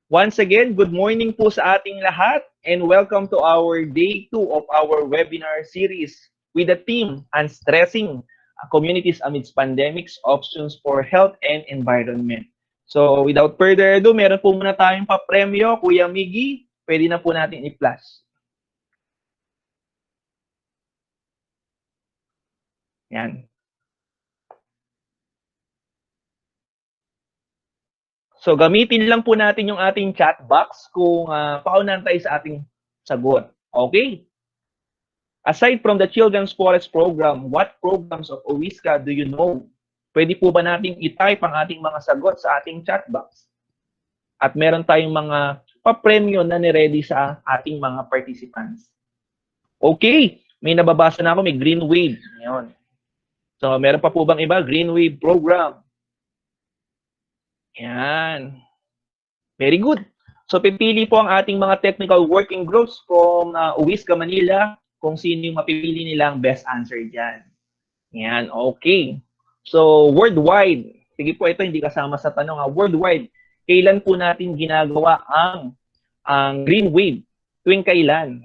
once again, good morning po sa ating lahat and welcome to our day 2 of our webinar series with the theme Unstressing Communities Amidst Pandemics, Options for Health and Environment. So without further ado, meron po muna tayong papremyo. Kuya Miggy, pwede na po natin i-flash. Yan. So gamitin lang po natin yung ating chat box kung paunahan tayo sa ating sagot. Okay? Aside from the Children's Forest Program, what programs of OISCA do you know? Pwede po ba nating i-type ang ating mga sagot sa ating chat box? At meron tayong mga papremyo na niready sa ating mga participants. Okay, may nababasa na ako, may Green Wave. Ngayon. So, meron pa po bang iba? Green Wave Program. Yan. Very good. So, pipili po ang ating mga technical working groups from OISCA Manila kung sino yung mapipili nilang best answer dyan. Yan, okay. So, worldwide. Sige po, ito hindi kasama sa tanong. Worldwide, kailan po natin ginagawa ang Green Wave? Tuwing kailan?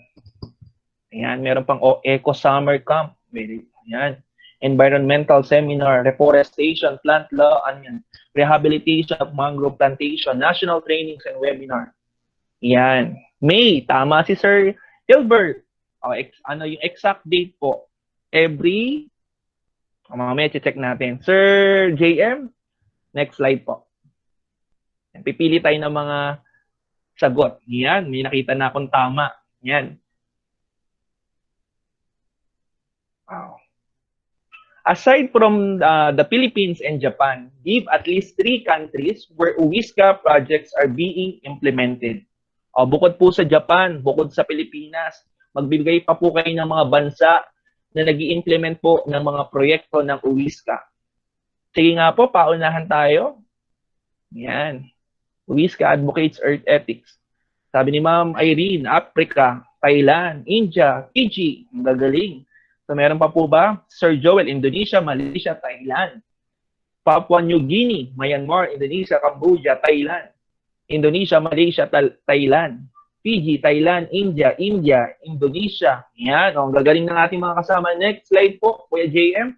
Ayan, meron pang Eco Summer Camp. Ayan. Environmental Seminar, Reforestation, Plant Law, Rehabilitation of Mangrove Plantation, National Trainings and Webinar. Ayan. May, tama si Sir Hilbert. Ano yung exact date po? Mamaya check natin. Sir JM, next slide po. Pipili tayo ng mga sagot. Yan, may nakita na akong tama. Yan. Wow. Aside from the Philippines and Japan, give at least 3 countries where OISCA projects are being implemented. Bukod po sa Japan, bukod sa Pilipinas, magbibigay pa po kayo ng mga bansa na nag-i-implement po ng mga proyekto ng OISCA. Sige nga po, paunahan tayo. Yan. OISCA advocates Earth Ethics. Sabi ni Ma'am Irene, Africa, Thailand, India, Fiji, ang gagaling. So meron pa po ba? Sir Joel, Indonesia, Malaysia, Thailand. Papua New Guinea, Myanmar, Indonesia, Cambodia, Thailand. Indonesia, Malaysia, Thailand. Fiji, Thailand, India, Indonesia. Yan, ang gagaling ng ating mga kasama. Next slide po, Kuya JM.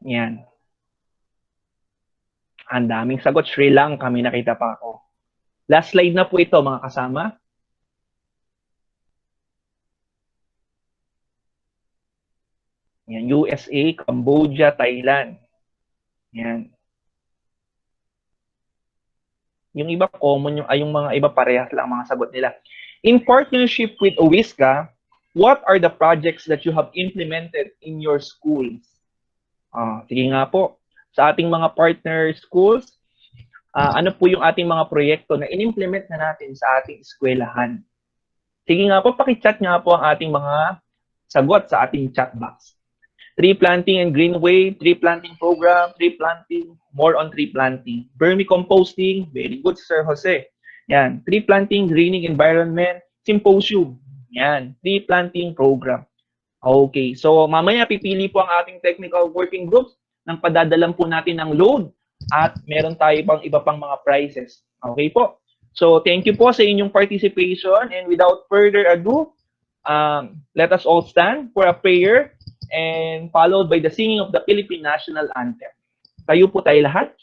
Yan. Ang daming sagot. Sri Lanka, kami nakita pa ako. Last slide na po ito, mga kasama. Yan, USA, Cambodia, Thailand. Yan. Yung iba common, yung mga iba parehas lang mga sagot nila. In partnership with OISCA, what are the projects that you have implemented in your schools? Sige nga po. Sa ating mga partner schools, ano po yung ating mga proyekto na in-implement na natin sa ating eskwelahan? Sige nga po, paki-chat nga po ang ating mga sagot sa ating chat box. Tree planting and greenway, tree planting program, tree planting, more on tree planting. Vermicomposting, very good, Sir Jose. Yan, tree planting, greening environment, symposium. Yan, tree planting program. Okay, so mamaya pipili po ang ating technical working groups nang padadalan po natin ng load at meron tayo pang iba pang mga prizes. Okay po. So thank you po sa inyong participation and without further ado, let us all stand for a prayer and followed by the singing of the Philippine National Anthem. Tayo po tayo lahat.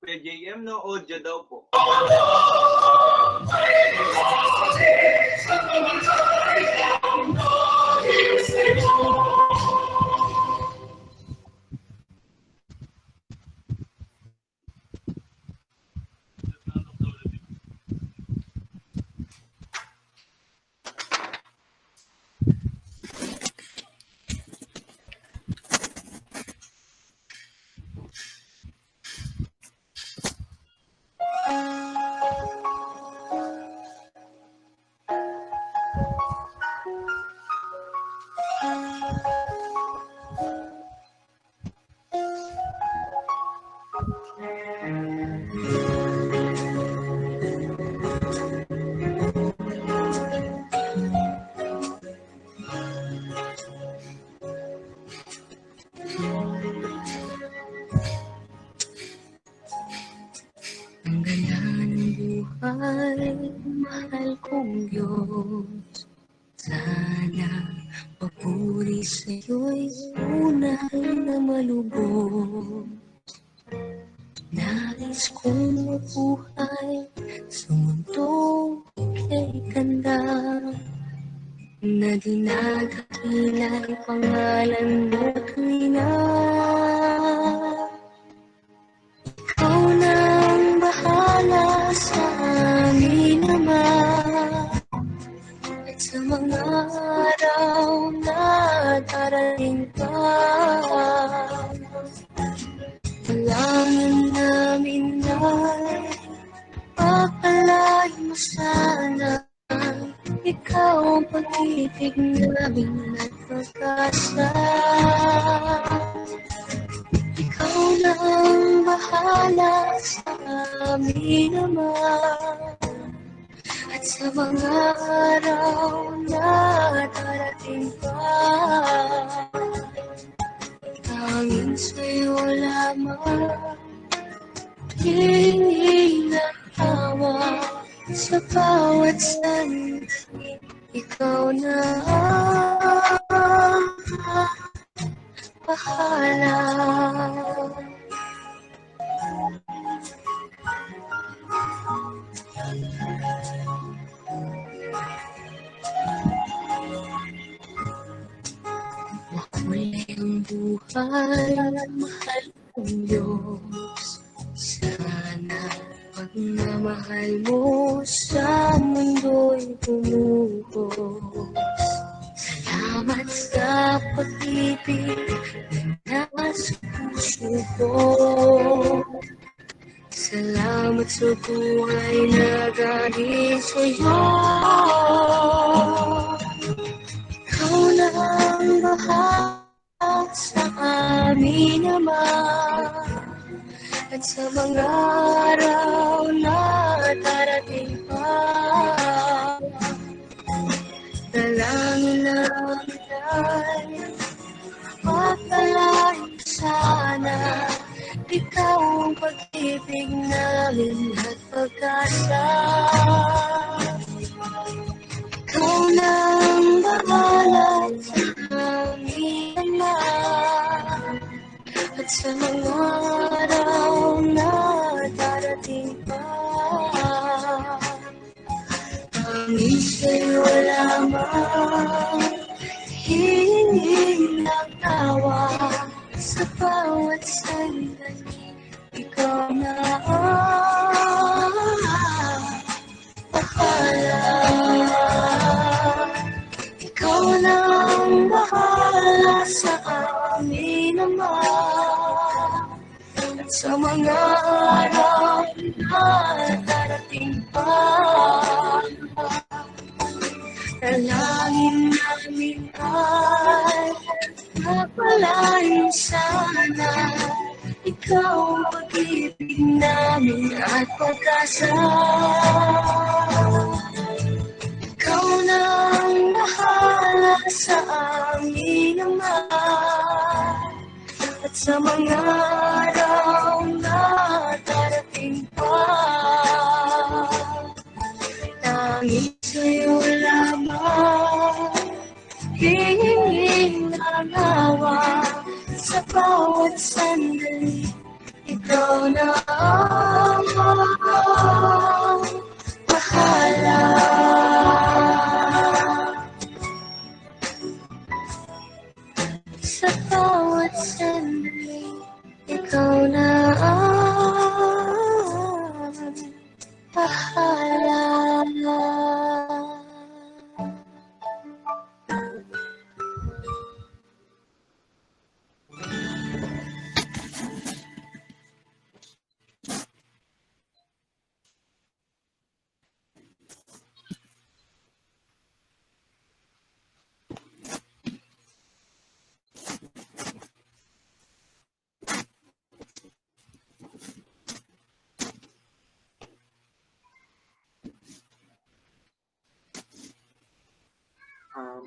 Kuya JM, no audio daw po. Ang ganda ng buhay, mahal kong Diyos. Sana papuri sa'yo'y tunay na malubos. Nais kong mabuhay sa mundong ika'y ganda, na dinadakila'y pangalan mo tuwing na ikaw na ang bahala sa amin naman. At sa mga araw na darating pa, dalangin namin ay pagpalain mo sana. Ikaw ang pag-ibig namin at pag-asa. Ikaw na ang bahala sa amin naman. At sa mga araw na darating pa, tanging sa'yo lamang hihingi ng awa. Sa bawat sandali, ikaw na ang bahala. Makulay ang buhay, mahal kong Diyos. Sana pagmamahal mo sa mundo'y bumuhos. Salamat sa pag-ibig na nasa puso ko. Salamat sa buhay na galing sa'yo. Ikaw na ang bahala sa amin naman. At sa mga araw na darating pa, dalangin namin ay pagpalain sana. Ikaw ang pag-ibig namin at pag-asa. Ikaw na ang bahala sa amin naman. At sa mga araw na darating pa, tanging sa'yo lamang hihingi ng awa. Sa bawat sandali, ikaw na ang bahala. Ikaw na ang bahala sa amin naman. At sa mga araw na darating pa, dalangin namin ay mapalain sana. Ikaw ang pag-ibig namin at pag-asa. Ikaw na ang bahala sa amin naman. At sa mga araw na darating pa, tanging sa'yo lamang hihingi ng awa. Sa bawat sandali, ikaw na bahala. Sa bawat sandali, ikaw na ang bahala.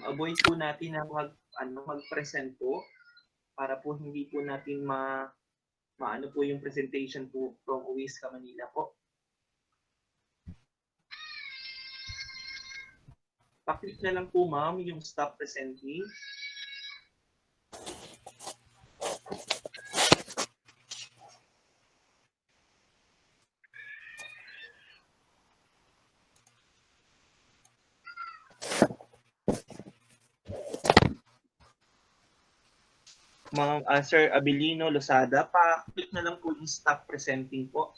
Avoid po natin na mag-present po para po hindi po natin maano po yung presentation po from OISCA Manila po. Paklik na lang po ma'am yung stop presenting. Ma'am Sir Abilino Losada, pa-click na lang po yung stop presenting po.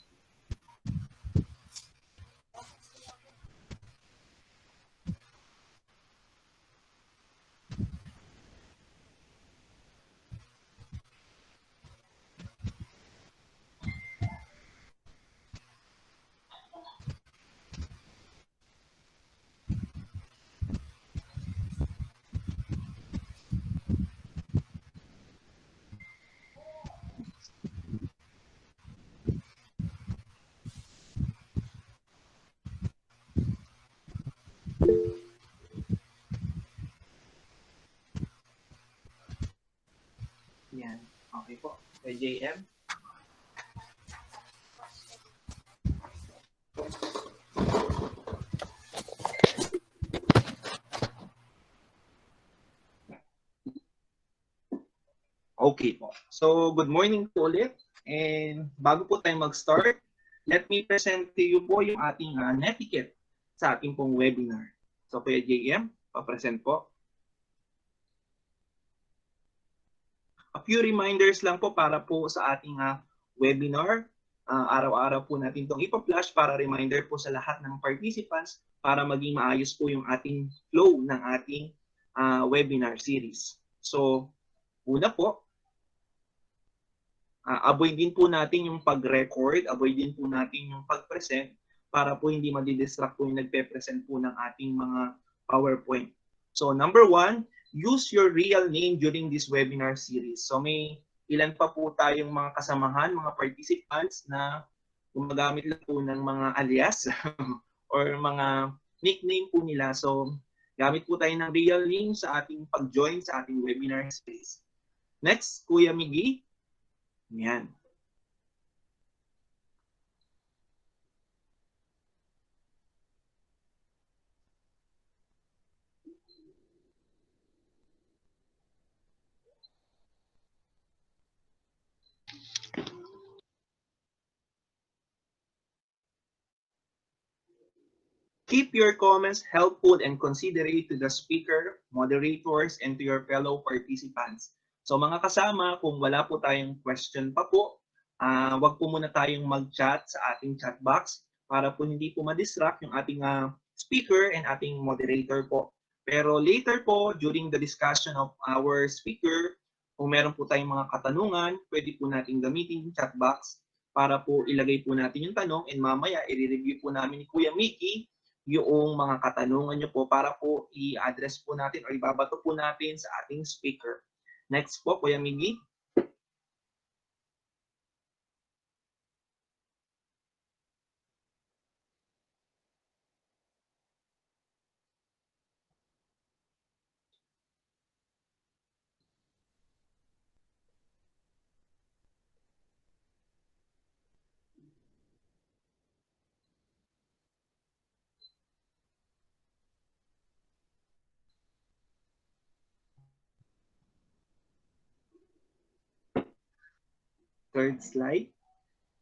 Yan. Okay po. Kay JM. Okay po. So, good morning po ulit. And bago po tayo mag-start, let me present to you po yung ating netiquette sa ating pong webinar. So, Kuya JM, pa-present po. A few reminders lang po para po sa ating webinar. Araw-araw po natin itong ipa-flash para reminder po sa lahat ng participants para maging maayos po yung ating flow ng ating webinar series. So, una po, avoid din po natin yung pag-record, avoid din po natin yung pag-present para po hindi madidistract po yung nagpe-present po ng ating mga PowerPoint. So, number one, use your real name during this webinar series. So, may ilan pa po tayong mga kasamahan, mga participants na gumagamit lang po ng mga alias or mga nickname po nila. So, gamit po tayo ng real name sa ating pag-join sa ating webinar series. Next, Kuya Miggy. Yan. Keep your comments helpful and considerate to the speaker, moderators, and to your fellow participants. So mga kasama, kung wala po tayong question pa po, wag po muna tayong mag-chat sa ating chat box para po hindi po ma-distract yung ating speaker and ating moderator po. Pero later po, during the discussion of our speaker, kung meron po tayong mga katanungan, pwede po natin gamitin yung chat box para po ilagay po natin yung tanong and mamaya i-review po namin ni Kuya Mickey yung mga katanungan nyo po para po i-address po natin o ibabato po natin sa ating speaker. Next po, Kuya Miggy. Third slide.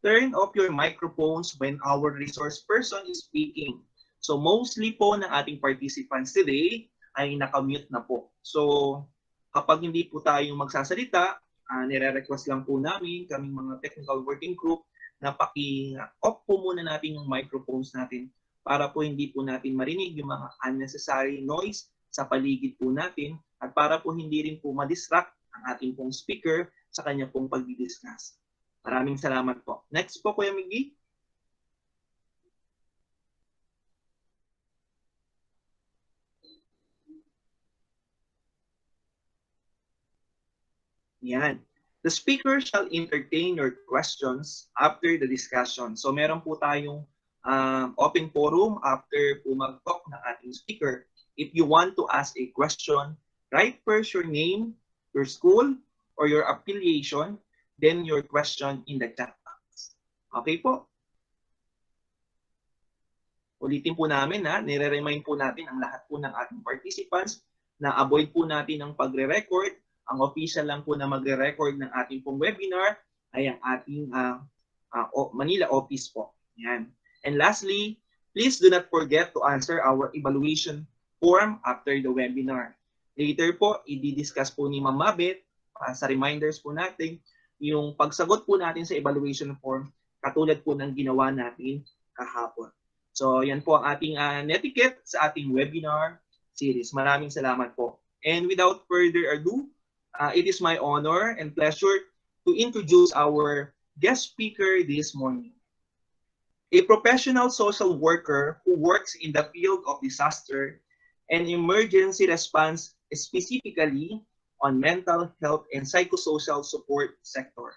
turn off your microphones when our resource person is speaking. So mostly po ng ating participants today ay nakamute na po. So kapag hindi po tayo magsasalita, nire-request lang po namin, kaming mga technical working group, na paki-off po muna natin yung microphones natin para po hindi po natin marinig yung mga unnecessary noise sa paligid po natin at para po hindi rin po ma-distract ang ating pong speaker sa kanya pong pag-discuss. Maraming salamat po. Next po, Kuya Miggy. Yan. The speaker shall entertain your questions after the discussion. So meron po tayong open forum after po mag-talk ng ating speaker. If you want to ask a question, write first your name, your school, or your affiliation, then your question in the chat box. Okay po? Ulitin po namin nire-remind po natin ang lahat po ng ating participants na avoid po natin ang pagre-record. Ang official lang po na magre-record ng ating pong webinar ay ang ating Manila office po. Yan. And lastly, please do not forget to answer our evaluation form after the webinar. Later po, i-discuss po ni Ma'am Mabet sa reminders po natin yung pagsagot po natin sa evaluation form katulad po ng ginawa natin kahapon. So yan po ang ating netiquette sa ating webinar series. Maraming salamat po. And without further ado, it is my honor and pleasure to introduce our guest speaker this morning. A professional social worker who works in the field of disaster and emergency response, specifically on mental health and psychosocial support sector.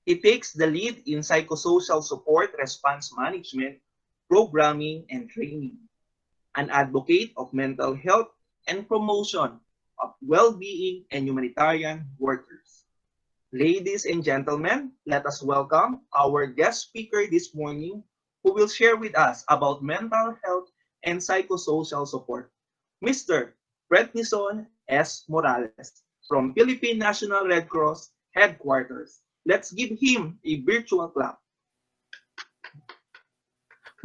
He takes the lead in psychosocial support response management, programming, and training. An advocate of mental health and promotion of well-being and humanitarian workers. Ladies and gentlemen, let us welcome our guest speaker this morning who will share with us about mental health and psychosocial support, Mr. Prednison S. Morales from Philippine National Red Cross Headquarters. Let's give him a virtual clap.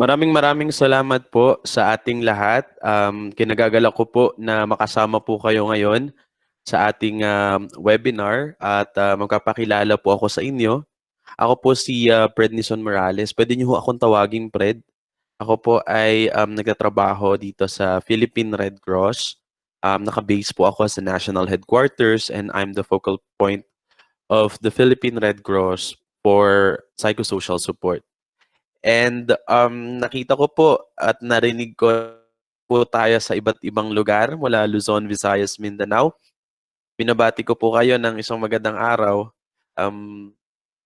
Maraming salamat po sa ating lahat. Kinagagalak ko po na makasama po kayo ngayon sa ating webinar at magpapakilala po ako sa inyo. Ako po si Prednison Morales. Pwede niyo po akong tawaging Pred. Ako po ay nagtatrabaho dito sa Philippine Red Cross. Naka-base po ako sa National Headquarters and I'm the focal point of the Philippine Red Cross for Psychosocial Support. And nakita ko po at narinig ko po tayo sa iba't ibang lugar mula Luzon, Visayas, Mindanao. Binabati ko po kayo ng isang magandang araw.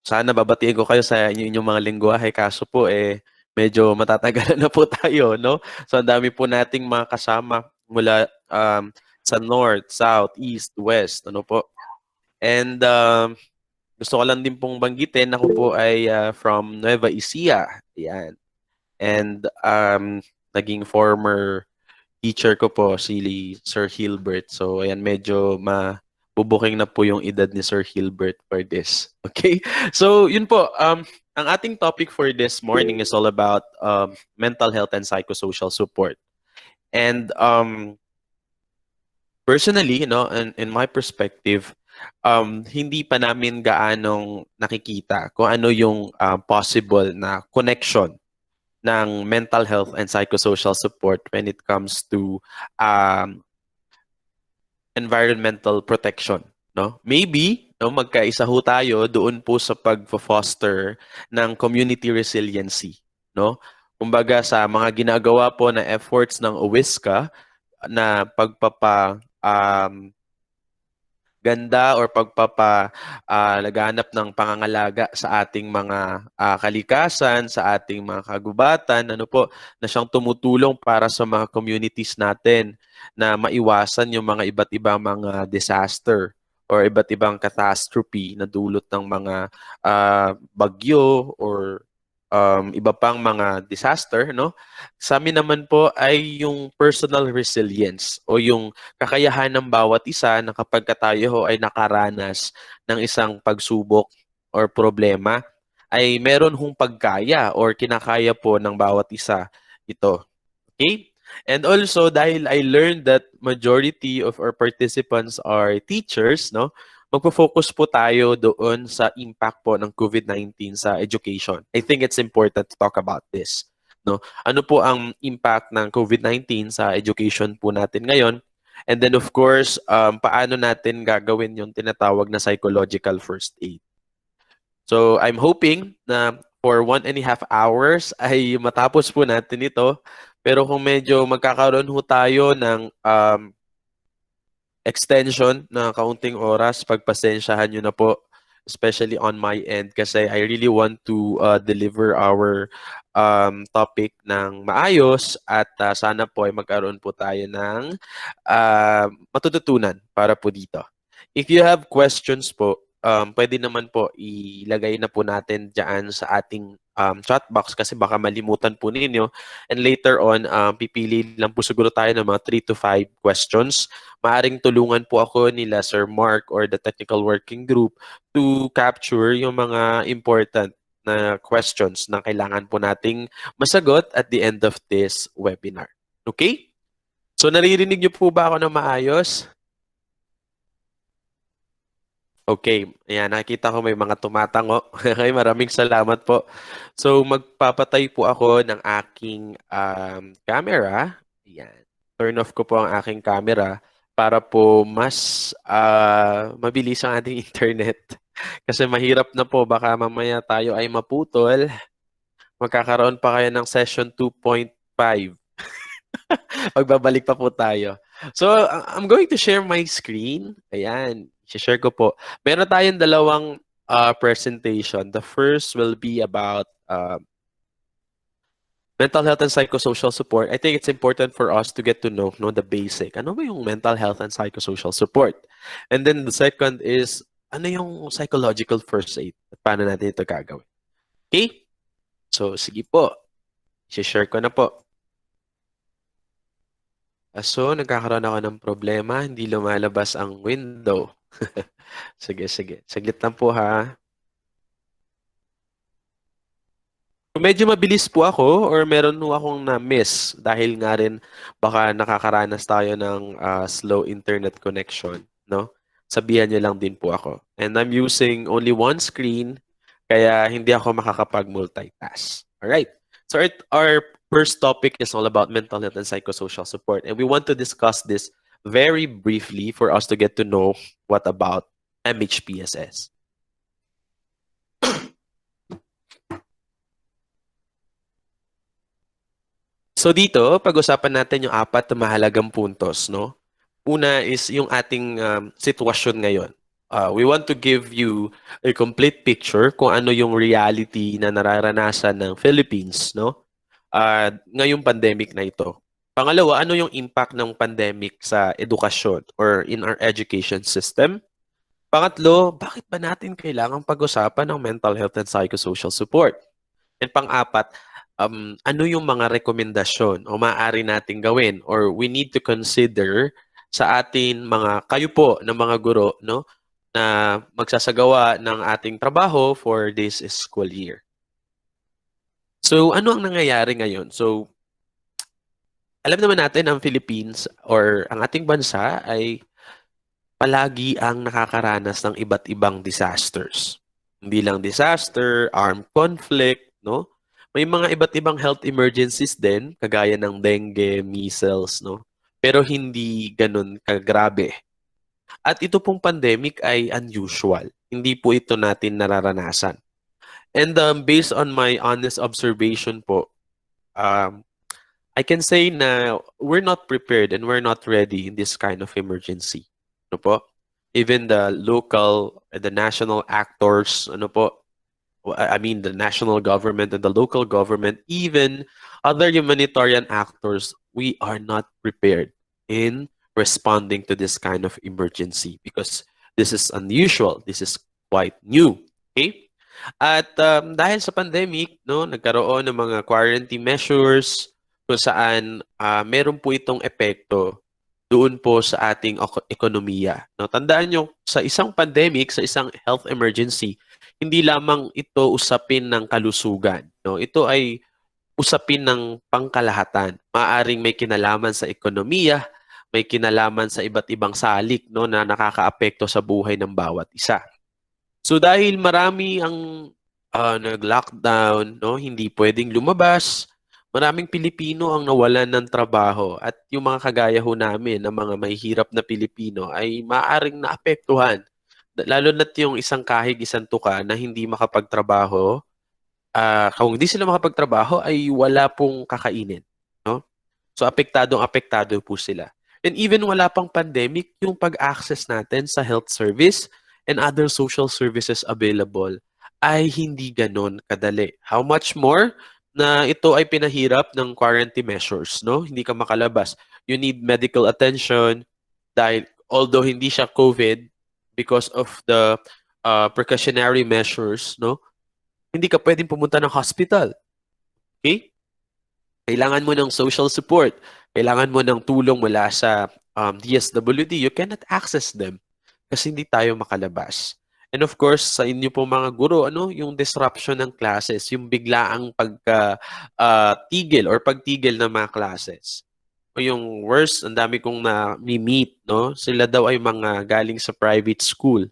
Sana babatiin ko kayo sa inyong mga lengguwahe kaso po medyo matatagalan na po tayo, no? So ang dami po nating mga kasama mula sa North, South, East, West, ano po. And gusto ko lang din pong banggitin, ako po ay from Nueva Ecija. Yan. And naging former teacher ko po si Sir Hilbert. So ayan, medyo mabubuking na po yung edad ni Sir Hilbert for this. Okay? So yun po, ang ating topic for this morning is all about mental health and psychosocial support. And personally, in my perspective, hindi pa namin gaanong nakikita kung ano yung possible na connection ng mental health and psychosocial support when it comes to environmental protection. No? Maybe magkaisa ho tayo doon po sa pag-foster ng community resiliency. No? Kumbaga sa mga ginagawa po na efforts ng OISCA na ganda or laganap ng pangangalaga sa ating mga kalikasan, sa ating mga kagubatan, na siyang tumutulong para sa mga communities natin na maiwasan yung mga iba't ibang mga disaster or iba't ibang catastrophe na dulot ng mga bagyo or iba pang mga disaster, no? Sa amin naman po ay yung personal resilience o yung kakayahan ng bawat isa na kapag tayo ay nakaranas ng isang pagsubok or problema ay meron hong pagkaya or kinakaya po ng bawat isa ito. Okay? And also, dahil I learned that majority of our participants are teachers, no? Magpo-focus po tayo doon sa impact po ng COVID-19 sa education. I think it's important to talk about this. No? Ano po ang impact ng COVID-19 sa education po natin ngayon? And then of course, paano natin gagawin yung tinatawag na psychological first aid? So I'm hoping na for 1.5 hours ay matapos po natin ito. Pero kung medyo magkakaroon ho tayo ng extension na kaunting oras, pagpasensyahan nyo na po, especially on my end, kasi I really want to deliver our topic ng maayos at sana po ay magkaroon po tayo ng matututunan para po dito. If you have questions po, pwede naman po ilagay na po natin dyan sa ating chat box kasi baka malimutan po ninyo. And later on, pipili lang po siguro tayo ng mga 3 to 5 questions. Maaring tulungan po ako nila Sir Mark or the technical working group to capture yung mga important na questions na kailangan po nating masagot at the end of this webinar. Okay? So naririnig niyo po ba ako na maayos? Okay, ayan, nakikita ko may mga tumatango. Okay, maraming salamat po. So, magpapatay po ako ng aking camera. Ayan. Turn off ko po ang aking camera para po mas mabilis ang ating internet. Kasi mahirap na po, baka mamaya tayo ay maputol. Magkakaroon pa kayo ng session 2.5. Magbabalik pa po tayo. So, I'm going to share my screen. Ayan. I-share ko po. Meron tayong dalawang presentation. The first will be about mental health and psychosocial support. I think it's important for us to get to know the basic. Ano ba yung mental health and psychosocial support? And then the second is, ano yung psychological first aid? At paano natin ito gagawin? Okay? So, sige po. I-share ko na po. So, nagkakaroon ako ng problema. Hindi lumalabas ang window. Sige, sige. Saglit lang po ha. Medyo mabilis po ako or meron po akong na-miss dahil nga rin baka nakakaranas tayo ng slow internet connection, no? Sabihan niyo lang din po ako. And I'm using only one screen kaya hindi ako makakapag-multitask. Alright. So our first topic is all about mental health and psychosocial support. And we want to discuss this very briefly for us to get to know what about MHPSS. So dito, pag-usapan natin yung 4 na mahalagang puntos, no? Una is yung ating sitwasyon ngayon. We want to give you a complete picture kung ano yung reality na nararanasan ng Philippines, no? Ngayong pandemic na ito. Pangalawa, ano yung impact ng pandemic sa edukasyon or in our education system? Pangatlo, bakit ba natin kailangang pag-usapan ng mental health and psychosocial support? And pang-apat, ano yung mga rekomendasyon o maaari nating gawin or we need to consider sa atin kayo po ng mga guro, no, na magsasagawa ng ating trabaho for this school year. So, ano ang nangyayari ngayon? So, alam naman natin ang Philippines or ang ating bansa ay palagi ang nakakaranas ng iba't ibang disasters. Hindi lang disaster, armed conflict, no? May mga iba't ibang health emergencies din, kagaya ng dengue, measles, no? Pero hindi ganun kagrabe. At ito pong pandemic ay unusual. Hindi po ito natin nararanasan. And based on my honest observation po, I can say na we're not prepared and we're not ready in this kind of emergency. Ano po? Even the local, the national actors, ano po? I mean, the national government and the local government, even other humanitarian actors, we are not prepared in responding to this kind of emergency because this is unusual. This is quite new. Okay? At dahil sa pandemic, no, nagkaroon ng mga quarantine measures kung saan meron po itong epekto doon po sa ating ekonomiya. No, tandaan nyo, sa isang pandemic, sa isang health emergency, hindi lamang ito usapin ng kalusugan, no? Ito ay usapin ng pangkalahatan. Maaring may kinalaman sa ekonomiya, may kinalaman sa iba't ibang salik, no, na nakakaapekto sa buhay ng bawat isa. So dahil marami ang nag-lockdown, no, hindi pwedeng lumabas, maraming Pilipino ang nawalan ng trabaho at yung mga kagaya ho namin, ang mga mahihirap na Pilipino ay maaring naapektuhan. Lalo na't yung isang kahig, isang tuka na hindi makapagtrabaho, kung hindi sila makapagtrabaho ay wala pong kakainin, no? So apektadong-apektado po sila. And even wala pang pandemic, yung pag-access natin sa health service and other social services available ay hindi ganon kadali. How much more na ito ay pinahirap ng quarantine measures, no? Hindi ka makalabas. You need medical attention dahil although hindi siya COVID because of the precautionary measures, no? Hindi ka pwedeng pumunta ng hospital. Okay? Kailangan mo ng social support. Kailangan mo ng tulong mula sa DSWD. You cannot access them kasi hindi tayo makalabas. And of course, sa inyo po mga guro, yung disruption ng classes, yung biglaang tigil or pagtigil ng mga classes. O yung worst, ang dami kong na-meet, no? Sila daw ay mga galing sa private school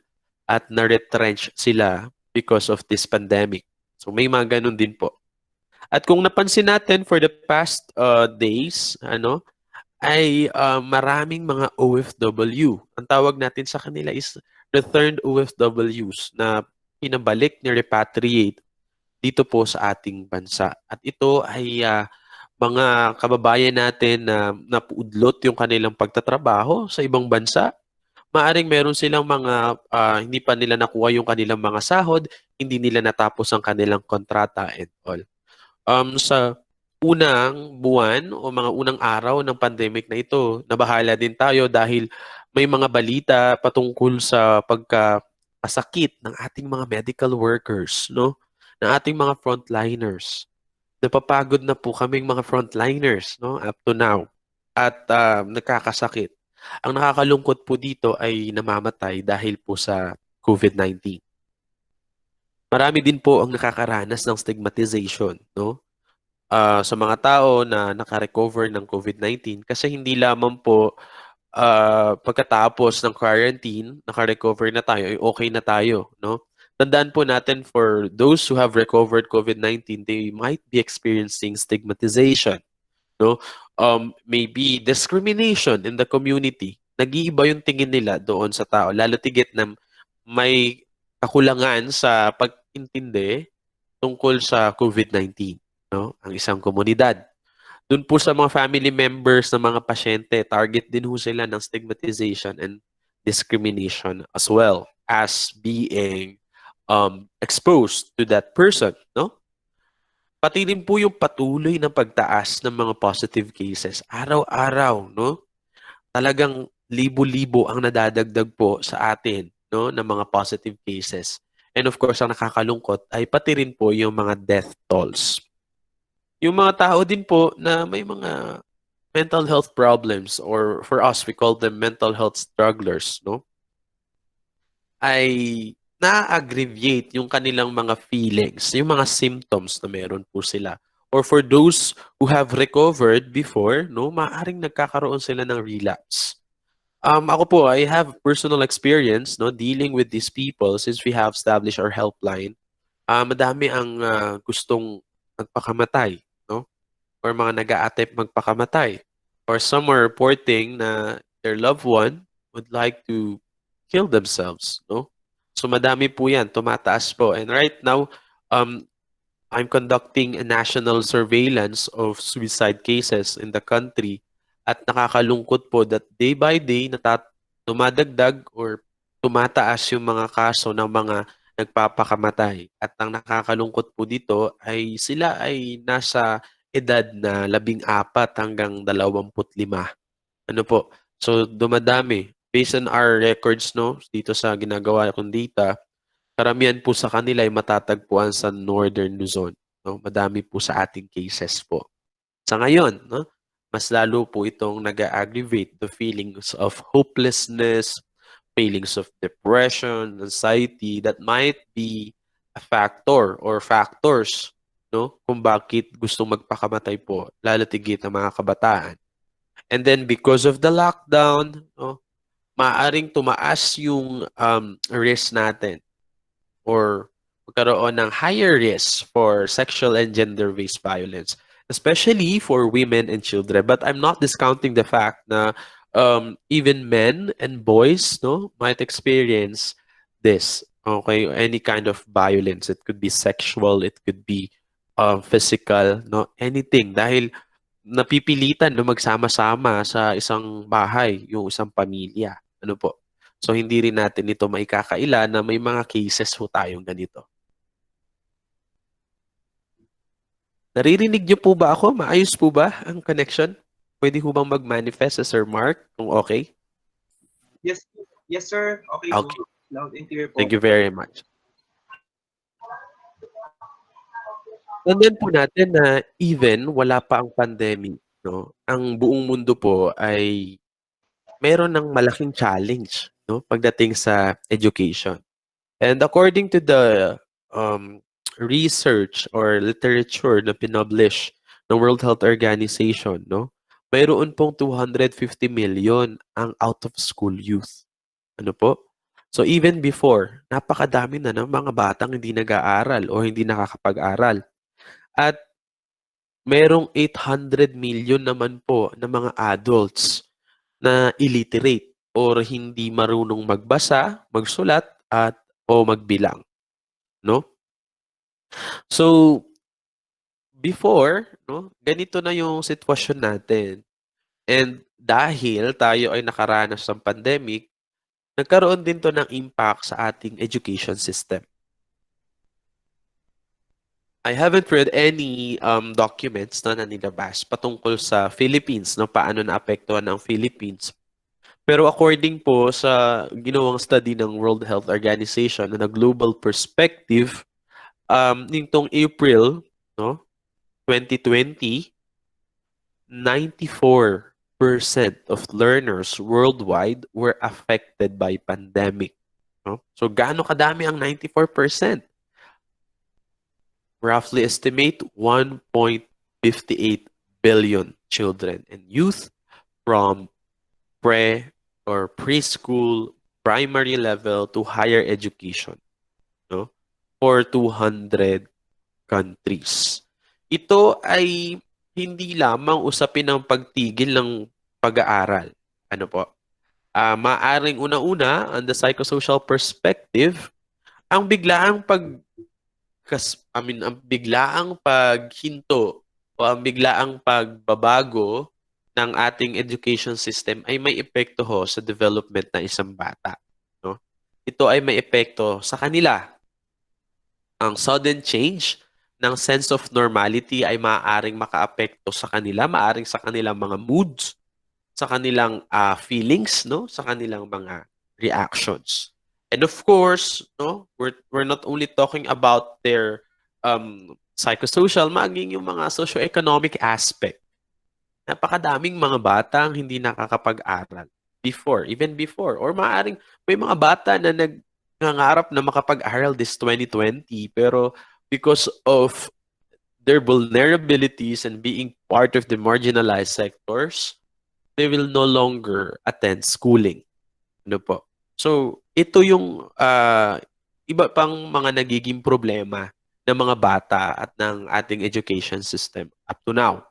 at na-retrench sila because of this pandemic. So may mga ganun din po. At kung napansin natin for the past days, ay maraming mga OFW. Ang tawag natin sa kanila is returned OFWs na pinabalik ni repatriate dito po sa ating bansa. At ito ay mga kababayan natin na napuudlot yung kanilang pagtatrabaho sa ibang bansa. Maaring meron silang mga hindi pa nila nakuha yung kanilang mga sahod, hindi nila natapos ang kanilang kontrata and all. Sa unang buwan o mga unang araw ng pandemic na ito, nabahala din tayo dahil may mga balita patungkol sa pagkasakit ng ating mga medical workers, no? Ng ating mga frontliners. Napapagod na po kaming mga frontliners, no? Up to now. At nagkakasakit. Ang nakakalungkot po dito ay namamatay dahil po sa COVID-19. Marami din po ang nakakaranas ng stigmatization, no? Sa mga tao na naka-recover ng COVID-19 kasi hindi lamang po pagkatapos ng quarantine, naka-recover na tayo, ay okay na tayo, no? Tandaan po natin for those who have recovered COVID-19, they might be experiencing stigmatization, no? Maybe discrimination in the community. Nag-iiba yung tingin nila doon sa tao, lalo tigit na may kakulangan sa pag-intindi tungkol sa COVID-19, no? Ang isang komunidad. Doon po sa mga family members ng mga pasyente, target din ho sila ng stigmatization and discrimination as well as being exposed to that person, no? Pati rin po yung patuloy na pagtaas ng mga positive cases. Araw-araw, no? Talagang libo-libo ang nadadagdag po sa atin, no, ng mga positive cases. And of course, ang nakakalungkot ay pati rin po yung mga death tolls. Yung mga tao din po na may mga mental health problems or for us, we call them mental health strugglers, no? Ay na-aggravate yung kanilang mga feelings, yung mga symptoms na meron po sila. Or for those who have recovered before, no, maaaring nagkakaroon sila ng relapse. Ako po, I have personal experience, no, dealing with these people since we have established our helpline. Madami ang gustong magpakamatay, no? Or mga nag-a-attempt magpakamatay. Or some are reporting na their loved one would like to kill themselves, no? So madami po yan, tumataas po. And right now, I'm conducting a national surveillance of suicide cases in the country at nakakalungkot po that day by day tumadagdag or tumataas yung mga kaso ng mga nagpapakamatay. At ang nakakalungkot po dito ay sila ay nasa edad na 14 hanggang 25. Ano po? So dumadami. Based on our records, no, dito sa ginagawa kong data, karamihan po sa kanila ay matatagpuan sa Northern Luzon. No? Madami po sa ating cases po. Sa ngayon, no, mas lalo po itong nag-aggravate the feelings of hopelessness, feelings of depression, anxiety that might be factor or factors, no, kung bakit gustong magpakamatay po, lalo tigit ang mga kabataan. And then because of the lockdown, no, maaaring tumaas yung risk natin or magkaroon ng higher risk for sexual and gender-based violence, especially for women and children. But I'm not discounting the fact na even men and boys, no, might experience this. Okay, any kind of violence. It could be sexual, it could be physical, no, anything. Dahil napipilitan na magsama-sama sa isang bahay, yung isang pamilya. Ano po? So, hindi rin natin ito maikakaila na may mga cases po tayong ganito. Naririnig niyo po ba ako? Maayos po ba ang connection? Pwede po bang mag-manifest sa Sir Mark kung okay? Yes, yes sir. Okay po. Okay. Loud and clear po. Thank you very much. Tandaan po natin na even wala pa ang pandemic, no, ang buong mundo po ay meron ng malaking challenge, no, pagdating sa education. And according to the research or literature na pinublish ng World Health Organization, no, mayroon pong 250 million ang out-of-school youth. Ano po? So even before, napakadami na ng mga batang hindi nag-aaral o hindi nakakapag-aral. At merong 800 million naman po na mga adults na illiterate or hindi marunong magbasa, magsulat at o magbilang, no? So before, no, ganito na yung sitwasyon natin. And dahil tayo ay nakaranas ng pandemic, nagkaroon din to ng impact sa ating education system. I haven't read any documents na nilabas patungkol sa Philippines, no, paano naapektuhan ang Philippines. Pero according po sa ginawang study ng World Health Organization na global perspective, nitong April, no, 2020, 94% of learners worldwide were affected by pandemic. No? So gaano kadami ang 94%? Roughly estimate 1.58 billion children and youth from preschool, primary level to higher education, no? For 200 countries. Ito ay hindi lamang usapin ng pagtigil ng pag-aaral. Ano po? Maaring una-una, on the psychosocial perspective, ang biglaang ang biglaang paghinto o ang biglaang pagbabago ng ating education system ay may epekto ho sa development ng isang bata, no? Ito ay may epekto sa kanila. Ang sudden change ng sense of normality ay maaaring makaapekto sa kanila, maaaring sa kanilang mga moods, sa kanilang feelings, no, sa kanilang mga reactions. And of course, no, we're not only talking about their psychosocial, maging yung mga socio-economic aspect. Napakadaming mga batang hindi nakakapag-aral even before. Or maaaring may mga bata na nangangarap na makapag-aral this 2020, pero because of their vulnerabilities and being part of the marginalized sectors, they will no longer attend schooling. Ano po? So, ito yung iba pang mga nagiging problema ng mga bata at ng ating education system up to now.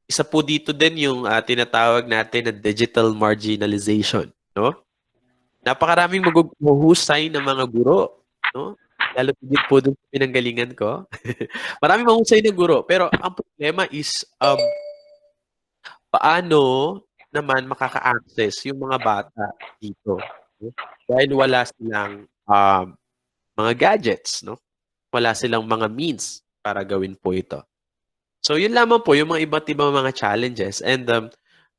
Isa po dito din yung tinatawag natin na digital marginalization, no? Napakaraming mahuhusay na mga guro, no? Lalo tigit po dun sa pinanggalingan ko. Maraming mahusay na guro, pero ang problema is paano naman makaka-access yung mga bata dito, no? Dahil wala silang mga gadgets, no? Wala silang mga means para gawin po ito. So yun lamang po yung mga iba't ibang mga challenges. And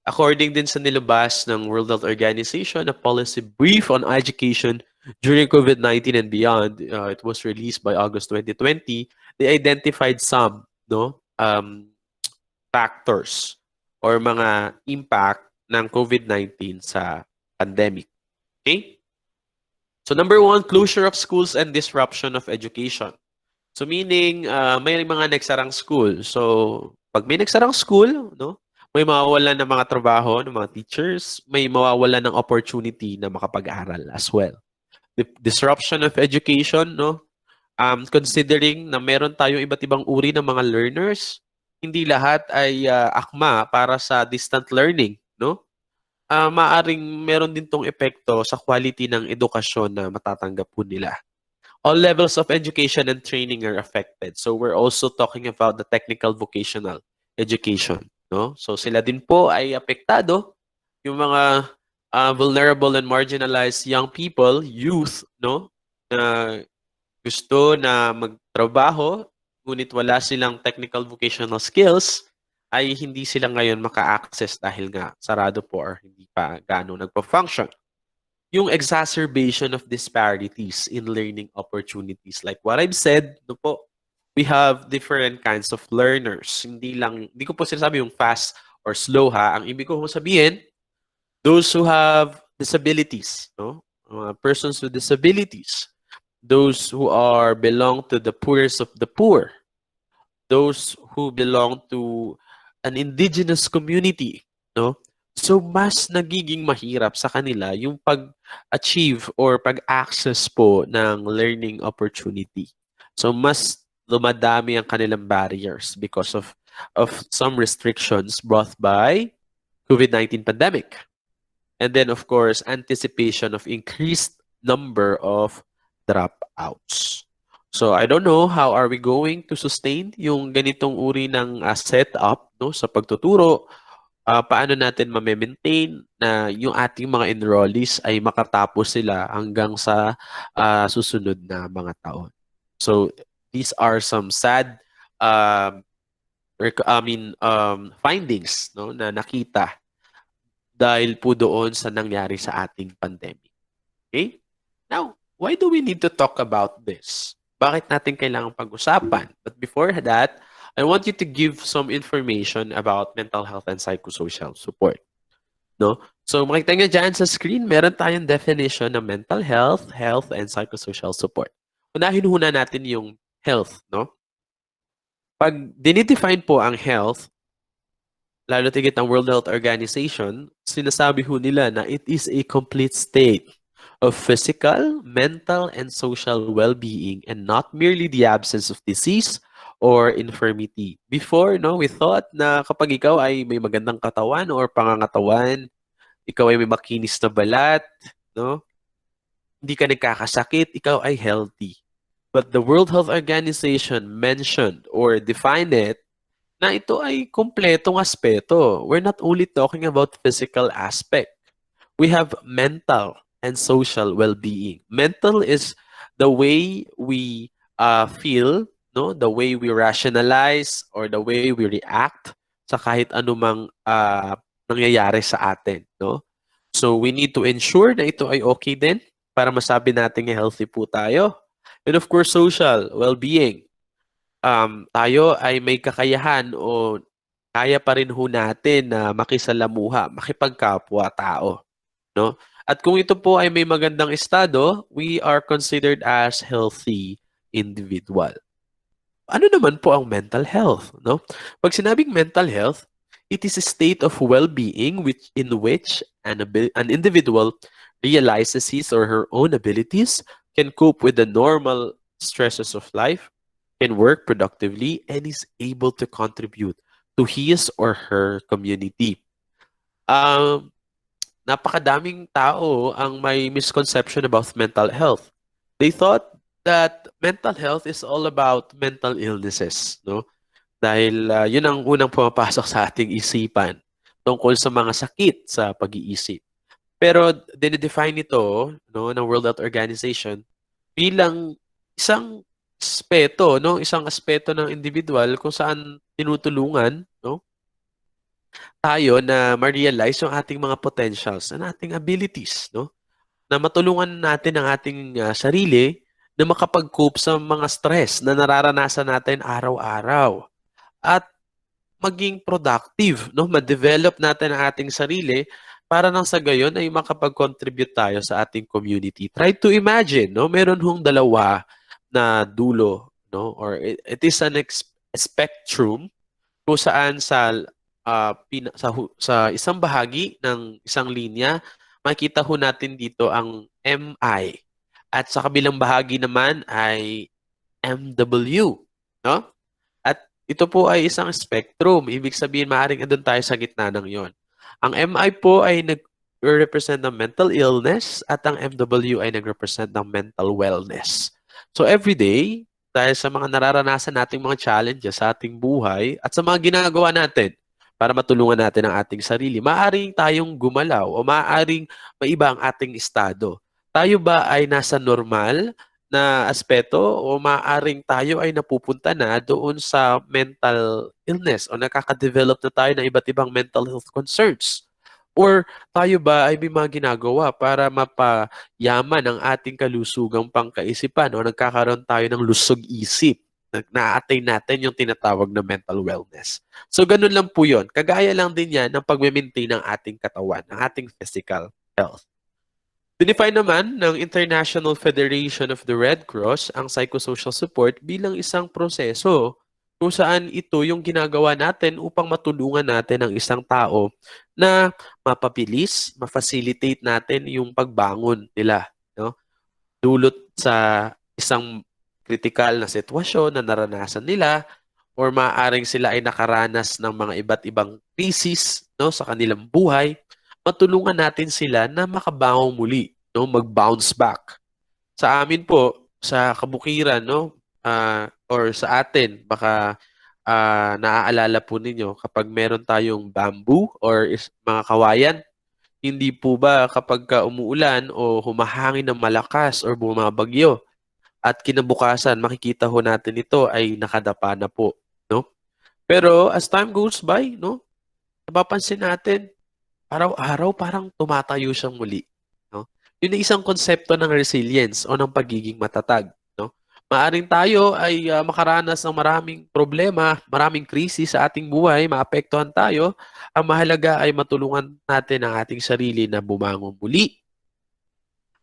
according din sa nilabas ng World Health Organization, a policy brief on education during COVID-19 and beyond, it was released by August 2020. They identified some, no, factors or mga impact ng COVID-19 sa pandemic. Okay? So number one, closure of schools and disruption of education. So meaning, may mga nagsarang school. So pag may nagsarang school, no, may mawawalan ng mga trabaho ng mga teachers, may mawawalan ng opportunity na makapag-aral as well. The disruption of education, no, considering na meron tayong iba't ibang uri ng mga learners, hindi lahat ay akma para sa distant learning, no? Maaring meron din tong epekto sa quality ng edukasyon na matatanggap po nila. All levels of education and training are affected. So we're also talking about the technical vocational education, no? So sila din po ay apektado, yung mga vulnerable and marginalized young people, youth, no? Na gusto na magtrabaho, ngunit wala silang technical vocational skills, ay hindi sila ngayon maka-access dahil nga sarado po or hindi pa gaano nagpa-function. Yung exacerbation of disparities in learning opportunities. Like what I've said, no po, we have different kinds of learners. Hindi ko po sinasabi yung fast or slow ha. Ang ibig ko sabihin, those who have disabilities, no? Persons with disabilities, those who belong to the poorest of the poor, those who belong to an indigenous community, no? So mas nagiging mahirap sa kanila yung pag-achieve or pag-access po ng learning opportunity. So mas dumadami ang kanilang barriers because of some restrictions brought by COVID-19 pandemic. And then of course, anticipation of increased number of dropouts. So I don't know how are we going to sustain yung ganitong uri ng setup, no, sa pagtuturo. Paano natin ma-maintain na yung ating mga enrollees ay makatapos sila hanggang sa susunod na mga taon. So these are some sad findings, no, na nakita dahil po doon sa nangyari sa ating pandemic. Okay? Now, why do we need to talk about this? Bakit natin kailangang pag-usapan? But before that, I want you to give some information about mental health and psychosocial support. No? So makita nyo dyan sa screen, meron tayong definition ng mental health, health, and psychosocial support. Unahin muna natin yung health. No? Pag dinidefine po ang health, lalo tigit ng World Health Organization, sinasabi ho nila na it is a complete state of physical, mental, and social well-being and not merely the absence of disease or infirmity. Before, no, we thought na kapag ikaw ay may magandang katawan or pangangatawan, ikaw ay may makinis na balat, no, hindi ka nagkakasakit, ikaw ay healthy. But the World Health Organization mentioned or defined it na ito ay kompletong aspeto. We're not only talking about physical aspect. We have mental and social well-being. Mental is the way we feel, no, the way we rationalize or the way we react sa kahit anumang nangyayari sa atin, no? So we need to ensure na ito ay okay din para masabi natin healthy po tayo. And of course, social well-being. Tayo ay may kakayahan o kaya pa rin ho natin na makisalamuha, makipagkapwa-tao, no? At kung ito po ay may magandang estado, we are considered as healthy individual. Ano naman po ang mental health, no? Pag sinabing mental health, it is a state of well-being in which an individual realizes his or her own abilities, can cope with the normal stresses of life, can work productively, and is able to contribute to his or her community. Napakadaming tao ang may misconception about mental health. They thought that mental health is all about mental illnesses, no? Dahil yun ang unang pumapasok sa ating isipan tungkol sa mga sakit sa pag-iisip. Pero dinedefine ito, no, ng World Health Organization bilang isang aspeto, no, isang aspeto ng individual kung saan tinutulungan, no, tayo na ma-realize yung ating mga potentials and ating abilities, no, na matulungan natin ang ating sarili na makapag-cope sa mga stress na nararanasan natin araw-araw at maging productive, no, ma-develop natin ang ating sarili para nang sa gayon ay makapag-contribute tayo sa ating community. Try to imagine, no? Meron hong dalawa na dulo, no? Or it is an spectrum kung saan sa isang bahagi ng isang linya, makita ho natin dito ang MI. At sa kabilang bahagi naman ay MW, no? At ito po ay isang spectrum. Ibig sabihin, maaaring andun tayo sa gitna ng yon. Ang MI po ay nag-represent ng mental illness at ang MW ay nag-represent ng mental wellness. So every day, dahil sa mga nararanasan nating mga challenges sa ating buhay at sa mga ginagawa natin para matulungan natin ang ating sarili, maaaring tayong gumalaw o maaaring maiba ang ating estado. Tayo ba ay nasa normal na aspeto o maaaring tayo ay napupunta na doon sa mental illness o nakaka-develop na tayo ng iba't ibang mental health concerns? Or tayo ba ay may mga ginagawa para mapayaman ang ating kalusugang pangkaisipan o nagkakaroon tayo ng lusog isip? Na-attain natin yung tinatawag na mental wellness. So ganun lang po yun. Kagaya lang din yan ng pag-maintain ng ating katawan, ng ating physical health. Dinefine naman ng International Federation of the Red Cross ang psychosocial support bilang isang proseso kung saan ito yung ginagawa natin upang matulungan natin ang isang tao na mapabilis, ma-facilitate natin yung pagbangon nila, no? Dulot sa isang critical na sitwasyon na naranasan nila or maaaring sila ay nakaranas ng mga iba't ibang crisis, no, sa kanilang buhay, matulungan natin sila na makabangon muli, no, mag-bounce back. Sa amin po, sa kabukiran, no, or sa atin, baka naaalala po ninyo kapag meron tayong bamboo or mga kawayan, hindi po ba kapag umuulan o humahangin ng malakas or bumabagyo at kinabukasan makikita ho natin ito ay nakadapa na po, no? Pero as time goes by, no, napapansin natin araw-araw parang tumatayo siyang muli, no? Yun ay isang konsepto ng resilience o ng pagiging matatag, no? Maaring tayo ay makaranas ng maraming problema, maraming krisis sa ating buhay, maapektuhan tayo. Ang mahalaga ay matulungan natin ang ating sarili na bumangon muli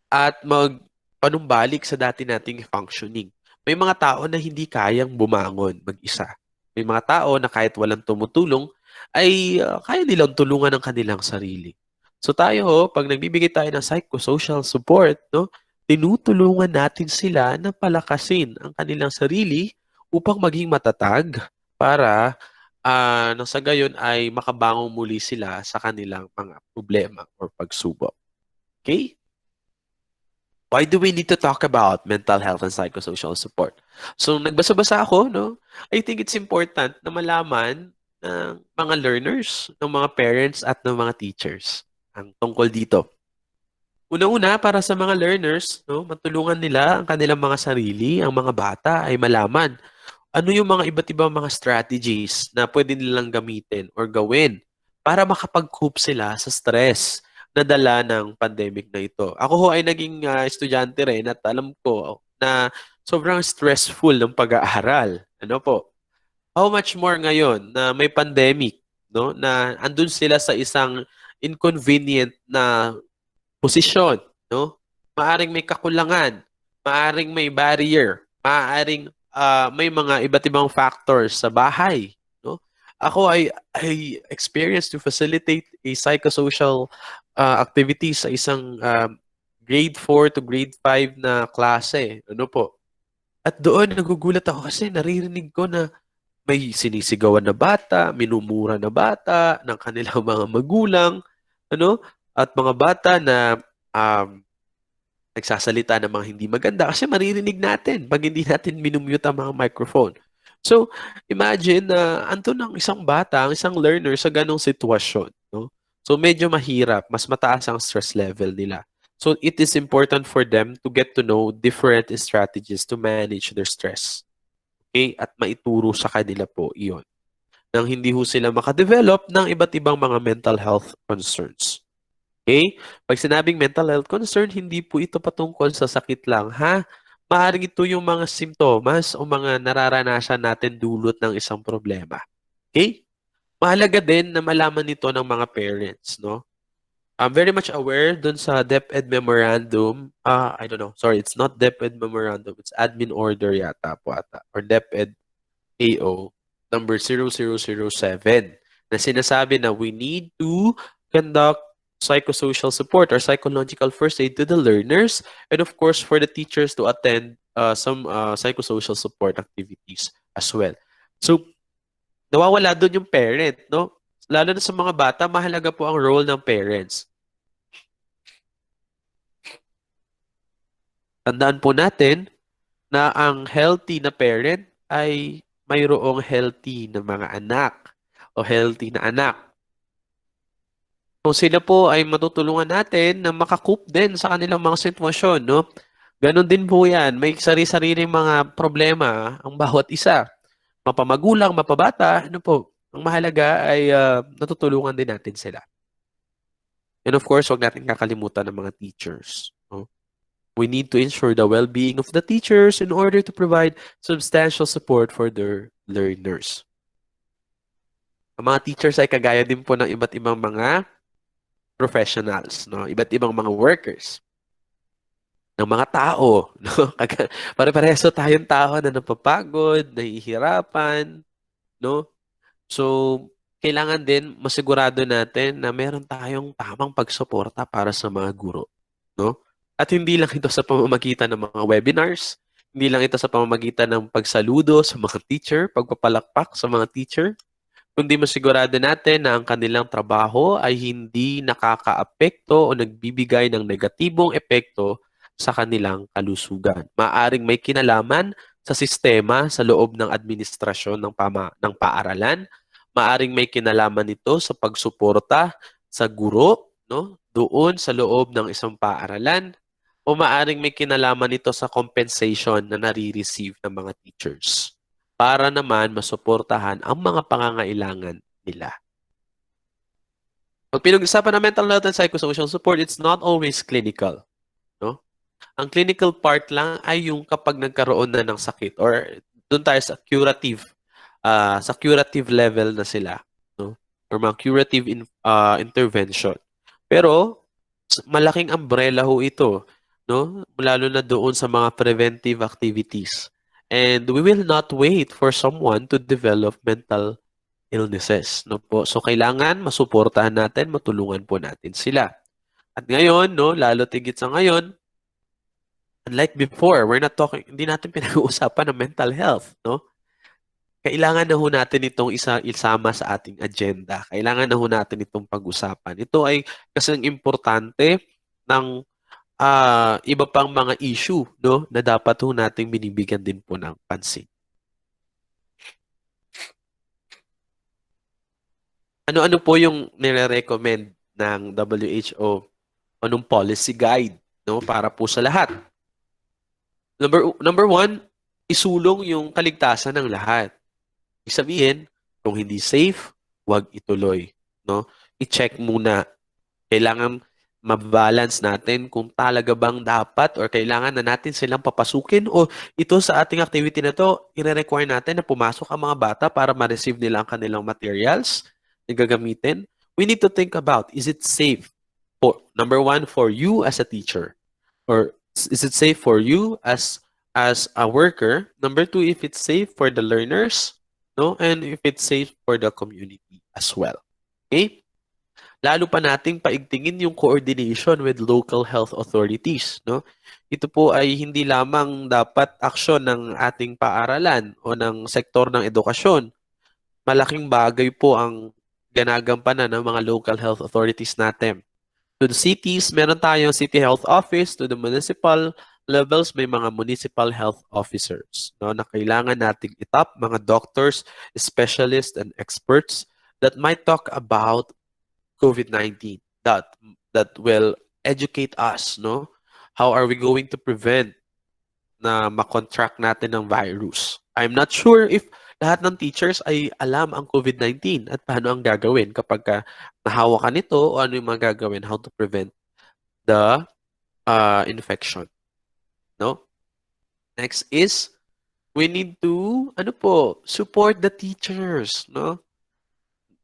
at magpanumbalik sa dati nating functioning. May mga tao na hindi kayang bumangon mag-isa. May mga tao na kahit walang tumutulong, ay kaya nilang tulungan ang kanilang sarili. So tayo, pag nagbibigay tayo ng psychosocial support, no, tinutulungan natin sila na palakasin ang kanilang sarili upang maging matatag para nang sa gayon ay makabangon muli sila sa kanilang mga problema or pagsubok. Okay? Why do we need to talk about mental health and psychosocial support? So nagbasa-basa ako, no? I think it's important na malaman ng mga learners, ng mga parents at ng mga teachers ang tungkol dito. Una-una, para sa mga learners, no, matulungan nila ang kanilang mga sarili, ang mga bata ay malaman ano yung mga iba't ibang mga strategies na pwede nilang gamitin or gawin para makapag-cope sila sa stress na dala ng pandemic na ito. Ako ho ay naging estudyante rin at alam ko na sobrang stressful ng pag-aaral. Ano po? How much more ngayon na may pandemic, no? Na andun sila sa isang inconvenient na posisyon, no? Maaring may kakulangan, maaring may barrier, maaring may mga iba't ibang factors sa bahay, no? Ako I experienced to facilitate a psychosocial activity sa isang grade 4 to grade 5 na klase, ano po? At doon nagugulat ako kasi naririnig ko na may sinisigawan na bata, minumura na bata ng kanilang mga magulang, ano? At mga bata na nagsasalita ng mga hindi maganda kasi maririnig natin pag hindi natin minumute ang mga microphone. So, imagine na andun ang isang bata, ang isang learner sa ganong sitwasyon, no? So, medyo mahirap, mas mataas ang stress level nila. So, it is important for them to get to know different strategies to manage their stress. Okay? At maituro sa kanila po iyon. Nang hindi ho sila makadevelop ng iba't ibang mga mental health concerns. Okay? Pag sinabing mental health concern, hindi po ito patungkol sa sakit lang, ha? Maaaring ito yung mga simptomas o mga nararanasan natin dulot ng isang problema. Okay? Mahalaga din na malaman nito ng mga parents, no? I'm very much aware dun sa DepEd memorandum. I don't know. Sorry, it's not DepEd memorandum. It's admin order yata po ata. Or DepEd AO number 0007 na sinasabi na we need to conduct psychosocial support or psychological first aid to the learners, and of course for the teachers to attend some psychosocial support activities as well. So, nawawala doon yung parent, no? Lalo na sa mga bata, mahalaga po ang role ng parents. Tandaan po natin na ang healthy na parent ay mayroong healthy na mga anak o healthy na anak. Kung sila po ay matutulungan natin na makakope din sa kanilang mga sitwasyon, no? Ganon din po yan. May sarili-sariling mga problema ang bawat isa. Mapamagulang, mapabata, ano po, ang mahalaga ay natutulungan din natin sila. And of course, huwag natin kakalimutan ng mga teachers. No? We need to ensure the well-being of the teachers in order to provide substantial support for their learners. Ang mga teachers ay kagaya din po ng iba't ibang mga professionals, no? Iba't ibang mga workers, ng mga tao. No? Pare-pareho tayong tao na napapagod, nahihirapan, no? So, kailangan din masigurado natin na meron tayong tamang pagsuporta para sa mga guro, no? At hindi lang ito sa pamamagitan ng mga webinars, hindi lang ito sa pamamagitan ng pagsaludo sa mga teacher, pagpapalakpak sa mga teacher, kundi masigurado natin na ang kanilang trabaho ay hindi nakakaapekto o nagbibigay ng negatibong epekto sa kanilang kalusugan. Maaring may kinalaman sa sistema sa loob ng administrasyon ng paaralan. Maaring may kinalaman nito sa pagsuporta sa guro, no? Doon sa loob ng isang paaralan. O maaring may kinalaman nito sa compensation na nare-receive ng mga teachers para naman masuportahan ang mga pangangailangan nila. Pag pinag-usapan ng mental health and psychosocial support, it's not always clinical. No? Ang clinical part lang ay yung kapag nagkaroon na ng sakit or doon tayo sa curative level na sila, no? Or mga curative intervention. Pero malaking umbrella ho ito, no? Lalo na doon sa mga preventive activities. And we will not wait for someone to develop mental illnesses, no po. So kailangan masuportahan natin, matulungan po natin sila. At ngayon, no, lalo tigit sa ngayon, unlike before, hindi natin pinag-uusapan ng mental health, no? Kailangan na ho natin itong isama sa ating agenda. Kailangan na ho natin itong pag-usapan. Ito ay kasing importante ng iba pang mga issue, no, na dapat ho nating binibigyan din po ng pansin. Ano-ano po yung nire-recommend ng WHO o nung policy guide, no, para po sa lahat? Number one, isulong yung kaligtasan ng lahat. Ibig sabihin, kung hindi safe, huwag ituloy, no? I-check muna. Kailangan mabalance natin kung talaga bang dapat or kailangan na natin silang papasukin o ito sa ating activity na to, i-require natin na pumasok ang mga bata para ma-receive nila ang kanilang materials na gagamitin. We need to think about, is it safe for, number one, for you as a teacher? Or is it safe for you as a worker? Number two, if it's safe for the learners, no? And if it's safe for the community as well. Okay? Lalo pa nating paigtingin yung coordination with local health authorities, no? Ito po ay hindi lamang dapat aksyon ng ating paaralan o ng sektor ng edukasyon. Malaking bagay po ang ganagampanan ng mga local health authorities natin. To the cities, meron tayong city health office. To the municipal levels, may mga municipal health officers, no, na kailangan nating itap, mga doctors, specialists, and experts that might talk about COVID-19 that will educate us, no? How are we going to prevent na makontract natin ng virus? I'm not sure if lahat ng teachers ay alam ang COVID-19 at paano ang gagawin kapag nahawakan nito o ano yung mga gagawin, how to prevent the infection, no? Next is we need to support the teachers, no?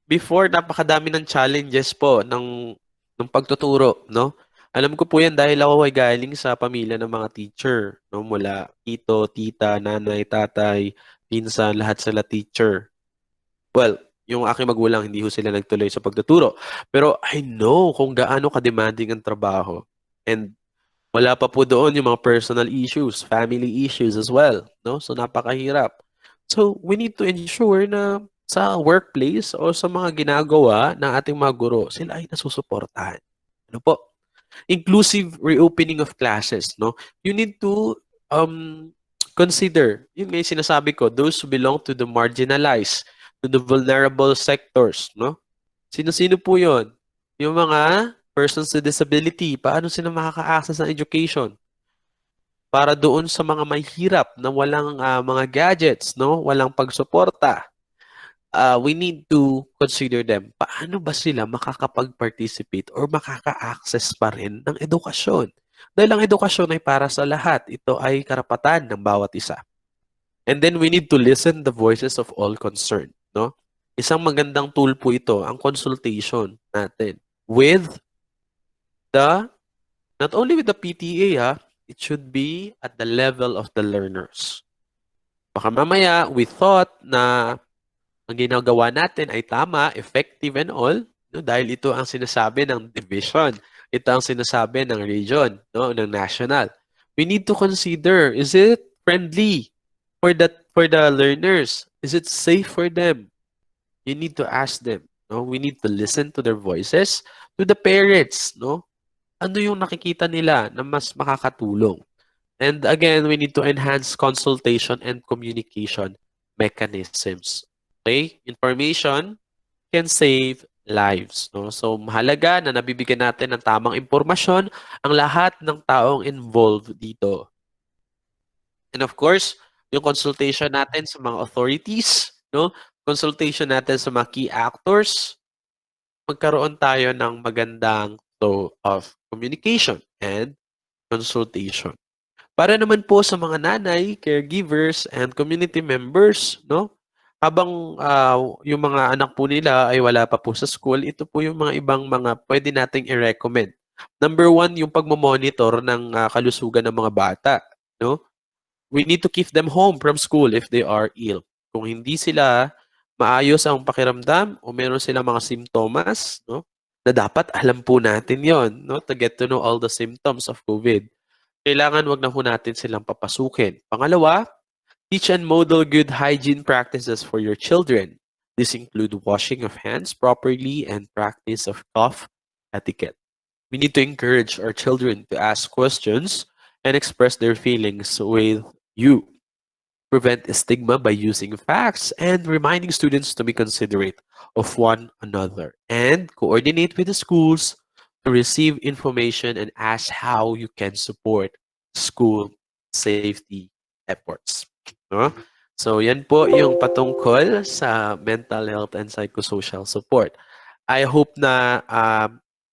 Before, napakadami ng challenges po ng ng pagtuturo, no? Alam ko po yan dahil ako ay galing sa pamilya ng mga teacher, no? Mula tito, tita, nanay, tatay, pinsan, lahat sila teacher. Well, yung aking magulang, hindi ho sila nagtuloy sa pagtuturo. Pero I know kung gaano ka-demanding ang trabaho. And wala pa po doon yung mga personal issues, family issues as well, no? So napakahirap. So we need to ensure na sa workplace o sa mga ginagawa ng ating mga guro, sila ay nasusuportahan. Ano po? Inclusive reopening of classes, no? You need to consider, yun nga yung sinasabi ko, those who belong to the marginalized, to the vulnerable sectors, no? Sino-sino po yun? Yung mga persons with disability, paano sila makaka-access ng education? Para doon sa mga may hirap na walang mga gadgets, no? Walang pagsuporta. We need to consider them. Paano ba sila makakapag-participate or makaka-access pa rin ng edukasyon? Dahil ang edukasyon ay para sa lahat. Ito ay karapatan ng bawat isa. And then we need to listen the voices of all concerned, no? Isang magandang tool po ito, ang consultation natin with the, not only with the PTA, it should be at the level of the learners. Baka mamaya, we thought na ang ginagawa natin ay tama, effective and all, no? Dahil ito ang sinasabi ng division. Ito ang sinasabi ng region, no? Ng national. We need to consider, is it friendly for the learners? Is it safe for them? You need to ask them, no? We need to listen to their voices, to the parents, no? Ano yung nakikita nila na mas makakatulong? And again, we need to enhance consultation and communication mechanisms. Okay? Information can save lives, no? So mahalaga na nabibigyan natin ng tamang impormasyon ang lahat ng taong involved dito. And of course, yung consultation natin sa mga authorities, no? Consultation natin sa mga key actors, magkaroon tayo ng magandang flow of communication and consultation. Para naman po sa mga nanay, caregivers, and community members, no? Habang yung mga anak po nila ay wala pa po sa school, ito po yung mga ibang mga pwede nating i-recommend. Number one, yung pagmamonitor ng kalusugan ng mga bata, no? We need to keep them home from school if they are ill. Kung hindi sila maayos ang pakiramdam o meron silang mga simptomas, no? Na dapat alam po natin yon, no? To get to know all the symptoms of COVID. Kailangan wag na po natin silang papasukin. Pangalawa, teach and model good hygiene practices for your children. This include washing of hands properly and practice of cough etiquette. We need to encourage our children to ask questions and express their feelings with you. Prevent stigma by using facts and reminding students to be considerate of one another. And coordinate with the schools to receive information and ask how you can support school safety efforts. No? So yan po yung patungkol sa mental health and psychosocial support. I hope na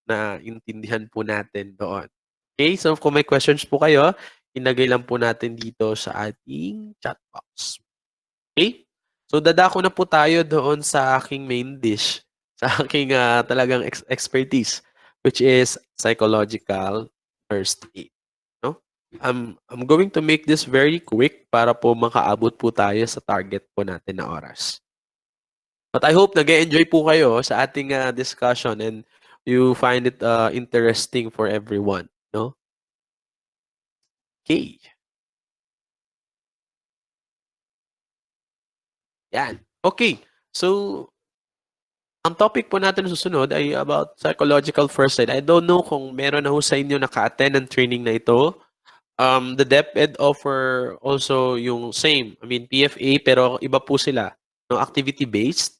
naintindihan po natin doon. Okay, so kung may questions po kayo, ilagay lang po natin dito sa ating chat box. Okay? So dadako na po tayo doon sa aking main dish, sa aking talagang expertise, which is psychological first aid. No? I'm going to make this very quick para po makaabot po tayo sa target po natin na oras. But I hope nag-enjoy po kayo sa ating discussion and you find it interesting for everyone. No? Okay. Yan. Okay. So, ang topic po natin susunod ay about psychological first aid. I don't know kung meron na ho sa inyo naka-attend ng training na ito. The DepEd offer also yung same. I mean, PFA, pero iba po sila. No, activity-based.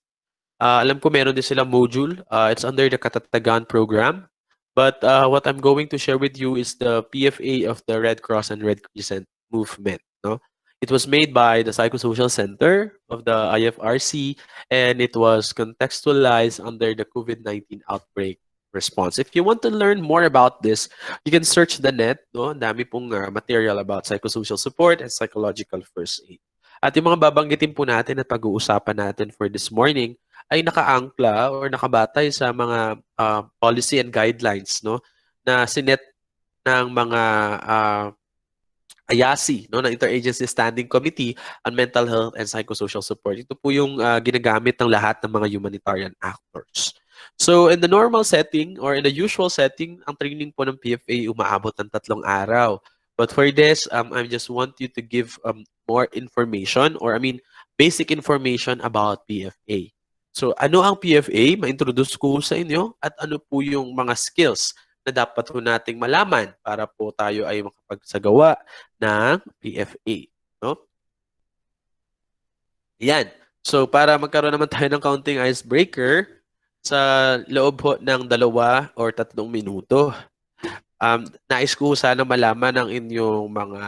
Alam ko meron din sila module. It's under the Katatagan program. But what I'm going to share with you is the PFA of the Red Cross and Red Crescent movement. No? It was made by the Psychosocial Center of the IFRC, and it was contextualized under the COVID-19 outbreak response. If you want to learn more about this, you can search the net. No? Ang dami pong material about psychosocial support and psychological first aid. At yung mga babanggitin po natin at pag-uusapan natin for this morning ay nakaangkla or nakabatay sa mga policy and guidelines, no, na sinet ng mga IASI, no, ng Interagency Standing Committee on Mental Health and Psychosocial Support. Ito po yung ginagamit ng lahat ng mga humanitarian actors. So in the normal setting or in the usual setting, ang training po ng PFA umaabot ng 3 araw. But for this, I just want you to give more information or basic information about PFA. So ano ang PFA? Ma-introduce ko sa inyo at ano po yung mga skills na dapat po nating malaman para po tayo ay makapagsagawa ng PFA. No? Yan. So para magkaroon naman tayo ng counting icebreaker, sa loob po ng 2 or 3 minuto, nais ko sana malaman ang inyong mga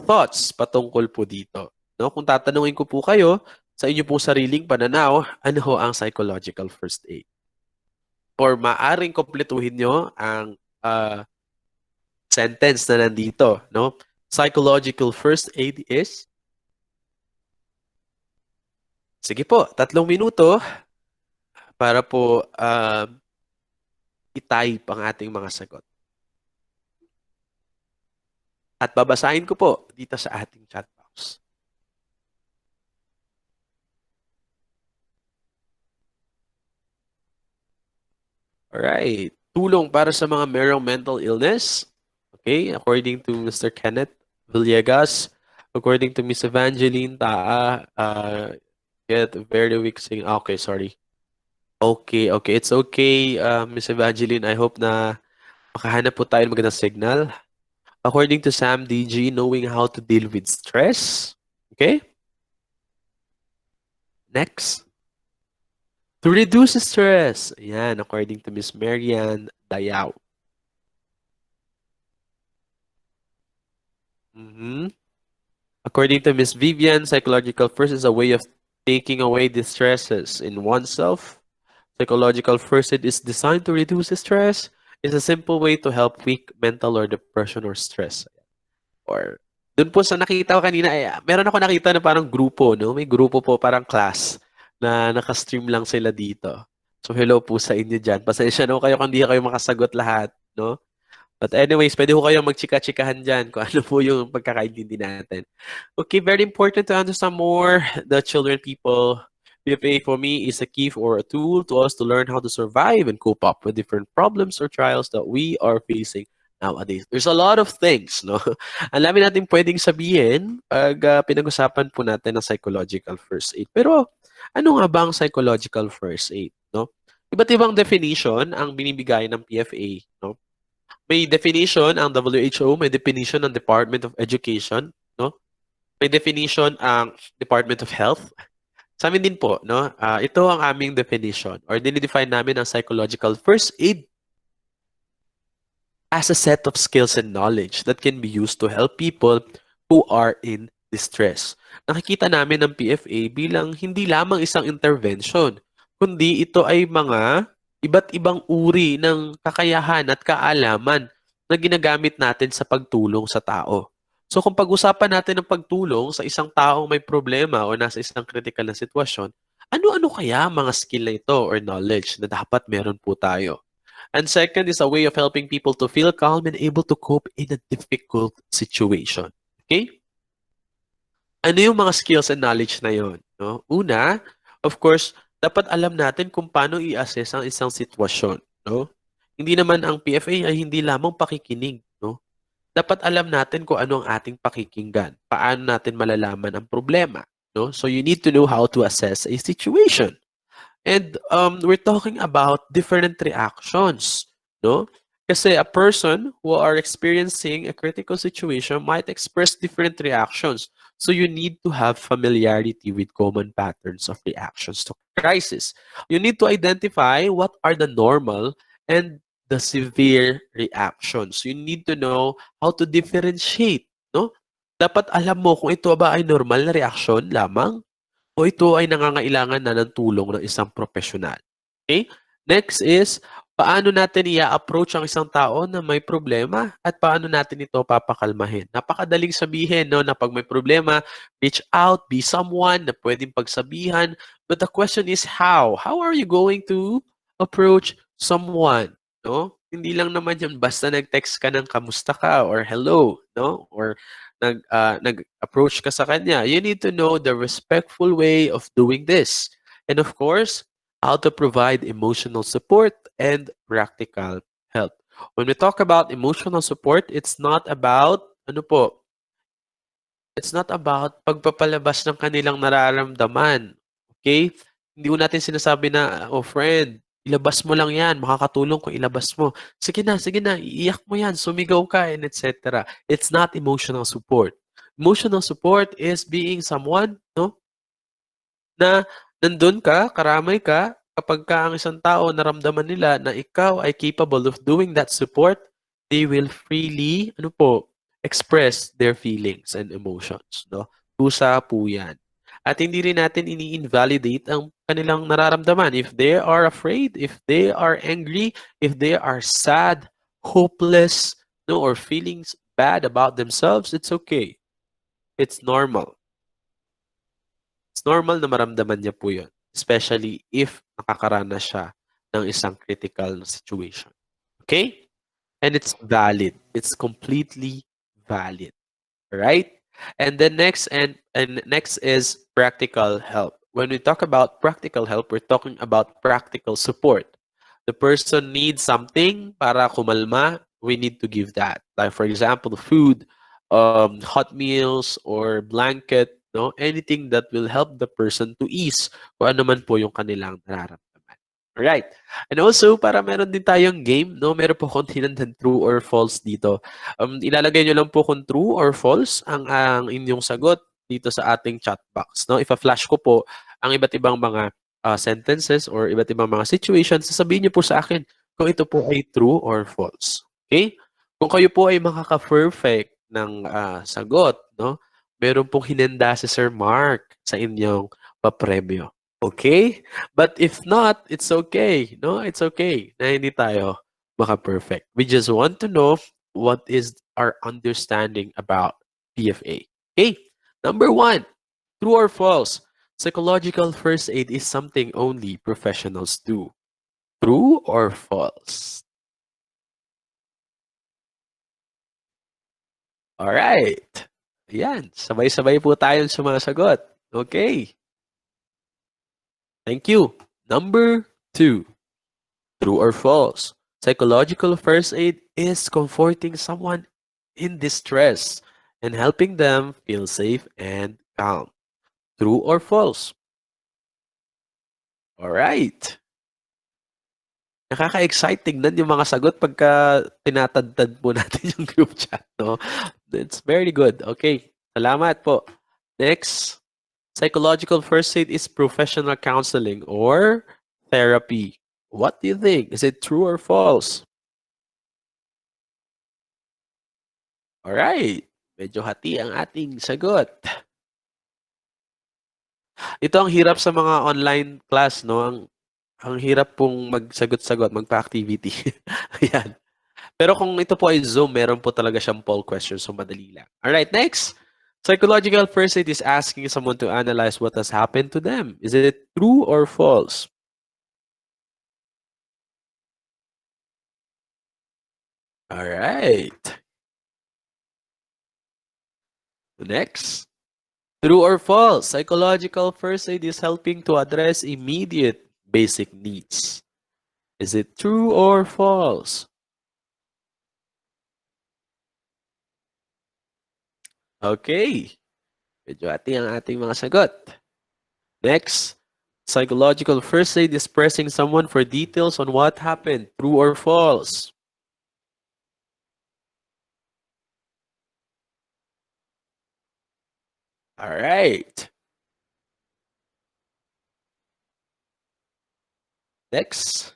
thoughts patungkol po dito. No? Kung tatanungin ko po kayo sa inyo pong sariling pananaw, ano ho ang psychological first aid? Or maaring kompletuhin nyo ang sentence na nandito. No? Psychological first aid is? Sige po, 3 minuto para po i-type ang ating mga sagot. At babasahin ko po dito sa ating chat box. Alright. Tulong para sa mga merong mental illness. Okay, according to Mr. Kenneth Villegas, according to Miss Evangeline Taa, get very weak sing. Okay, sorry. Okay, it's okay, Miss Evangeline. I hope na makahanap po tayo ng magandang signal. According to Sam DG, knowing how to deal with stress. Okay? Next. To reduce stress. Ayan, according to Miss Marian Dayaw. According to Miss Vivian, psychological first is a way of taking away the stresses in oneself. Psychological first aid is designed to reduce stress. It's a simple way to help weak mental or depression or stress. Or doon po sa nakita ko kanina, meron ako nakita na parang grupo, no? May grupo po, parang class na naka-stream lang sila dito. So hello po sa inyo dyan. Pasensya na kayo kung hindi kayo makasagot lahat, no? But anyways, pwede ko kayong magchika-chikahan dyan kung ano po yung pagkakaintindi natin. Okay, very important to understand more the children people. PFA for me is a key or a tool to us to learn how to survive and cope up with different problems or trials that we are facing nowadays. There's a lot of things, no? Ang dami natin pwedeng sabihin pag pinag-usapan po natin ng psychological first aid. Pero ano nga ba ang psychological first aid, no? Iba't ibang definition ang binibigay ng PFA, no? May definition ang WHO, may definition ang Department of Education, no? May definition ang Department of Health. Sa amin din po, no? Ito ang aming definition or dinidefine namin ang psychological first aid as a set of skills and knowledge that can be used to help people who are in distress. Nakikita namin ang PFA bilang hindi lamang isang intervention, kundi ito ay mga iba't ibang uri ng kakayahan at kaalaman na ginagamit natin sa pagtulong sa tao. So kung pag-usapan natin ng pagtulong sa isang taong may problema o nasa isang critical na sitwasyon, ano-ano kaya mga skill na ito or knowledge na dapat meron po tayo? And second is a way of helping people to feel calm and able to cope in a difficult situation. Okay? Ano yung mga skills and knowledge na yon? No? Una, of course, dapat alam natin kung paano i-assess ang isang sitwasyon, no? Hindi naman ang PFA ay hindi lamang pakikinig, no? Dapat alam natin kung ano ang ating pakikinggan, paano natin malalaman ang problema, no? So you need to know how to assess a situation. And we're talking about different reactions, no? Kasi a person who are experiencing a critical situation might express different reactions. So you need to have familiarity with common patterns of reactions to crisis. You need to identify what are the normal and the severe reactions. You need to know how to differentiate, no? Dapat alam mo kung ito ba ay normal na reaksyon lamang o ito ay nangangailangan na ng tulong ng isang profesional. Okay? Next is, Paano natin i-approach ang isang tao na may problema at paano natin ito papakalmahin? Napakadaling sabihin, no, na pag may problema, reach out, be someone na pwedeng pagsabihan. But the question is how? How are you going to approach someone? No? Hindi lang naman yun basta nag-text ka ng kamusta ka or hello, no? Or nag-approach ka sa kanya. You need to know the respectful way of doing this. And of course, how to provide emotional support and practical help. When we talk about emotional support, it's not about, ano po, it's not about pagpapalabas ng kanilang nararamdaman. Okay? Hindi ko natin sinasabi na, oh friend, ilabas mo lang yan, makakatulong kung ilabas mo. Sige na, iiyak mo yan, sumigaw ka, and etc. It's not emotional support. Emotional support is being someone, no, na nandun ka, karamay ka, kapag ka ang isang tao naramdaman nila na ikaw ay capable of doing that support, they will freely, ano po, express their feelings and emotions, no? Kusa po yan. At hindi rin natin ini-invalidate ang kanilang nararamdaman. If they are afraid, if they are angry, if they are sad, hopeless, no, or feelings bad about themselves, it's okay. It's normal. It's normal na maramdaman niya po yun. Especially if nakakaranas siya ng isang critical na situation. Okay? And it's valid. It's completely valid. Right? And then next is practical help. When we talk about practical help, we're talking about practical support. The person needs something para kumalma, we need to give that. Like for example, food, hot meals, or blanket, no? Anything that will help the person to ease kung ano man po yung kanilang nararamdaman. Alright. And also, para meron din tayong game, no? Meron po akong tinandan true or false dito. Ilalagay nyo lang po kung true or false ang inyong sagot dito sa ating chat box, no? Ipa-flash ko po ang iba't ibang mga sentences or iba't ibang mga situations. Sasabihin nyo po sa akin kung ito po ay true or false. Okay? Kung kayo po ay makaka-perfect ng sagot, no? Meron pong hinanda si Sir Mark sa inyong papremyo. Okay? But if not, it's okay. No, it's okay na hindi tayo maka-perfect. We just want to know what is our understanding about PFA. Okay? Number 1, true or false? Psychological first aid is something only professionals do. True or false? Alright. Ayan. Sabay-sabay po tayo sa mga sagot. Okay. Thank you. Number 2. True or false? Psychological first aid is comforting someone in distress and helping them feel safe and calm. True or false? Alright. Nakaka-excite tignan yung mga sagot pagka tinatadtad po natin yung group chat, no? It's very good. Okay. Salamat po. Next. Psychological first aid is professional counseling or therapy. What do you think? Is it true or false? Alright. Medyo hati ang ating sagot. Ito ang hirap sa mga online class, no? Ang hirap pong magsagot-sagot, magpa-activity. Ayan. Pero kung ito po ay Zoom, meron po talaga siyang poll question, so madali lang. Alright, next. Psychological first aid is asking someone to analyze what has happened to them. Is it true or false? Alright. Next. True or false? Psychological first aid is helping to address immediate basic needs. Is it true or false? Okay. Medyo hati ang ating mga sagot. Next. Psychological first aid is pressing someone for details on what happened. True or false? All right. Next.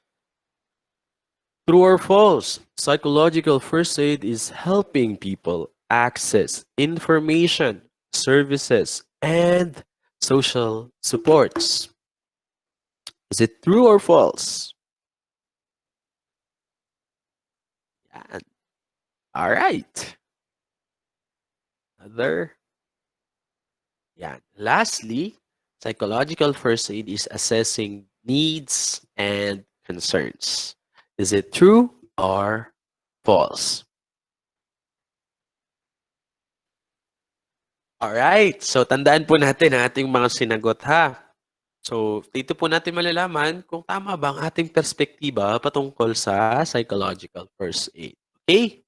True or false? Psychological first aid is helping people access information, services, and social supports. Is it true or false? Yan. Alright. Other. Yan. Lastly, psychological first aid is assessing needs and concerns. Is it true or false? Alright. So, tandaan po natin ang ating mga sinagot ha. So, dito po natin malalaman kung tama ba ang ating perspektiba patungkol sa psychological first aid. Okay?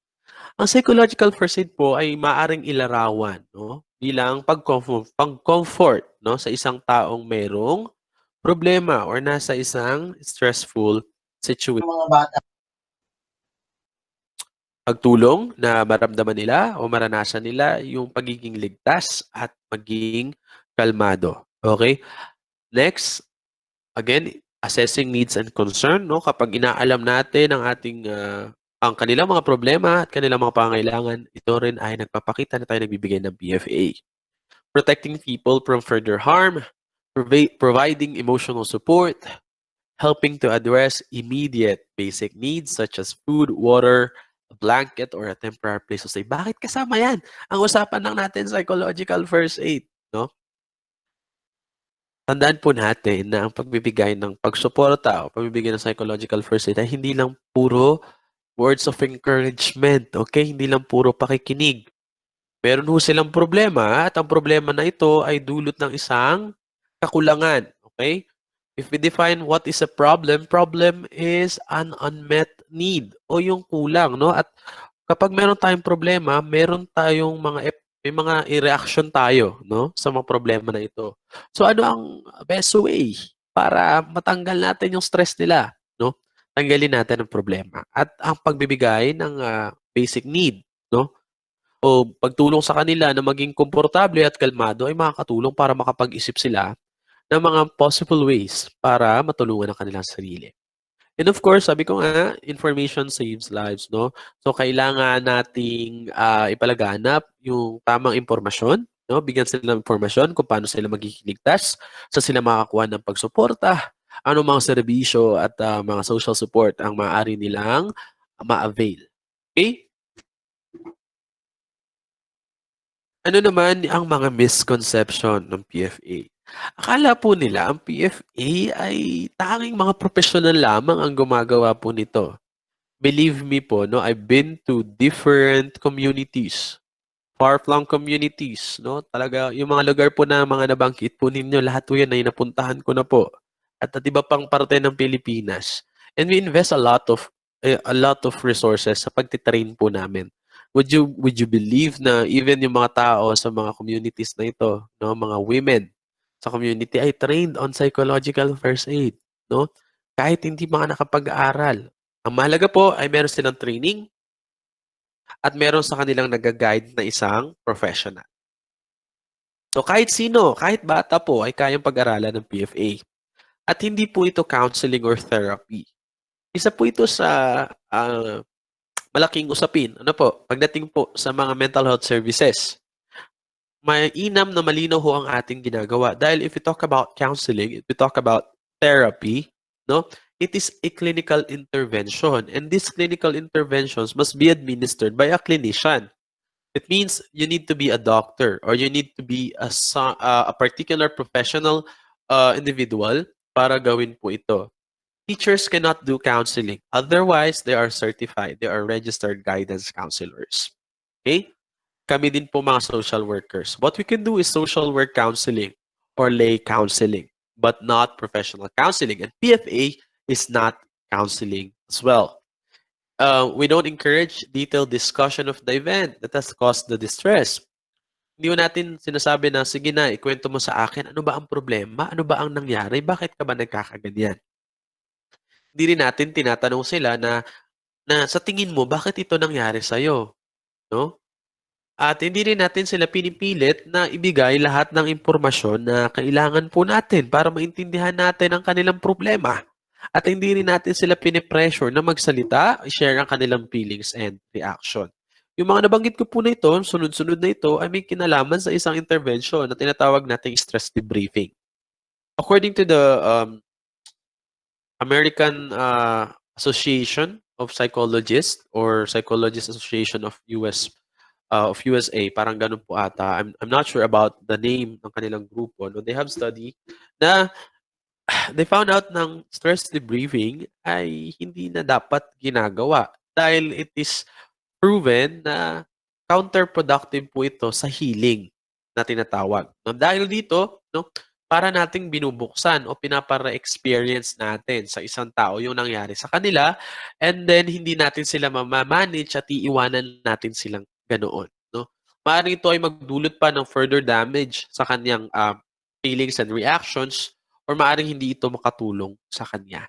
Ang psychological first aid po ay maaring ilarawan, no, bilang pag-comfort, no, sa isang taong merong problema or nasa isang stressful situation. Mga bata. Pagtulong na maramdaman nila o maranasan nila yung pagiging ligtas at maging kalmado. Okay? Next, again, assessing needs and concern, no? Kapag inaalam natin ang ating ang kanilang mga problema at kanilang mga pangangailangan, ito rin ay nagpapakita na tayo nagbibigay ng PFA. Protecting people from further harm, providing emotional support, helping to address immediate basic needs such as food, water, a blanket, or a temporary place to stay. Bakit kasama yan? Ang usapan lang natin, psychological first aid, no? Tandaan po natin na ang pagbibigay ng pagsuporta o pagbibigay ng psychological first aid ay hindi lang puro words of encouragement, okay? Hindi lang puro pakikinig. Meron ho silang problema at ang problema na ito ay dulot ng isang kakulangan, okay? If we define what is a problem is an unmet need o yung kulang, no? At kapag meron tayong problema, meron tayong may mga reaction tayo, no, sa mga problema na ito. So ano ang best way para matanggal natin yung stress nila, no? Tanggalin natin ang problema. At ang pagbibigay ng basic need, no? O pagtulong sa kanila na maging komportable at kalmado ay makakatulong para makapag-isip sila ng mga possible ways para matulungan ang kanilang sarili. And of course, sabi ko nga, information saves lives, no? So, kailangan nating ipalaganap yung tamang impormasyon, no? Bigyan sila ng impormasyon kung paano sila magiging ligtas, sa sila makakuha ng pagsuporta, ano mga serbisyo at mga social support ang maaari nilang ma-avail. Okay? Ano naman ang mga misconception ng PFA? Akala po nila ang PFA ay tanging mga professional lamang ang gumagawa po nito. Believe me po, no, I've been to different communities, far-flung communities, no? Talaga, yung mga lugar po na mga nabanggit po ninyo, lahat po yan ay napuntahan ko na po. At iba pang parte ng Pilipinas. And we invest a lot of resources sa pagtitrain po namin. Would you believe na even yung mga tao sa mga communities na ito, no, mga women sa community ay trained on psychological first aid, no? Kahit hindi mga nakapag-aral. Ang mahalaga po ay meron silang training at meron sa kanilang nag-guide na isang professional. So kahit sino, kahit bata po ay kayang pag-aralan ng PFA. At hindi po ito counseling or therapy. Isa po ito sa malaking usapin. Ano po? Pagdating po sa mga mental health services, mainam na malinaw ho ang ating ginagawa. Dahil if we talk about counseling, if we talk about therapy, no, it is a clinical intervention. And these clinical interventions must be administered by a clinician. It means you need to be a doctor or you need to be a particular professional individual para gawin po ito. Teachers cannot do counseling. Otherwise, they are certified. They are registered guidance counselors. Okay? Kami din po mga social workers. What we can do is social work counseling or lay counseling, but not professional counseling. And PFA is not counseling as well. We don't encourage detailed discussion of the event that has caused the distress. Hindi mo natin sinasabi na, sige na, ikwento mo sa akin, ano ba ang problema? Ano ba ang nangyari? Bakit ka ba nagkakaganyan? Hindi rin natin tinatanong sila na sa tingin mo, bakit ito nangyari sa'yo? No? At hindi rin natin sila pinipilit na ibigay lahat ng impormasyon na kailangan po natin para maintindihan natin ang kanilang problema. At hindi rin natin sila pinipressure na magsalita, share ang kanilang feelings and reaction. Yung mga nabanggit ko po na ito, sunod-sunod na ito, ay may kinalaman sa isang intervention na tinatawag nating stress debriefing. According to the American Association of Psychologists or Psychologists Association of USA, parang ganun po ata. I'm not sure about the name ng kanilang grupo. No? They have study na they found out ng stress debriefing ay hindi na dapat ginagawa dahil it is proven na counterproductive po ito sa healing na tinatawag. No? Dahil dito, no, para nating binubuksan o pinapara-experience natin sa isang tao yung nangyari sa kanila, and then hindi natin sila mamamanage at iiwanan natin silang ganoon. No? Maaaring ito ay magdulot pa ng further damage sa kanyang feelings and reactions, or maaaring hindi ito makatulong sa kanya.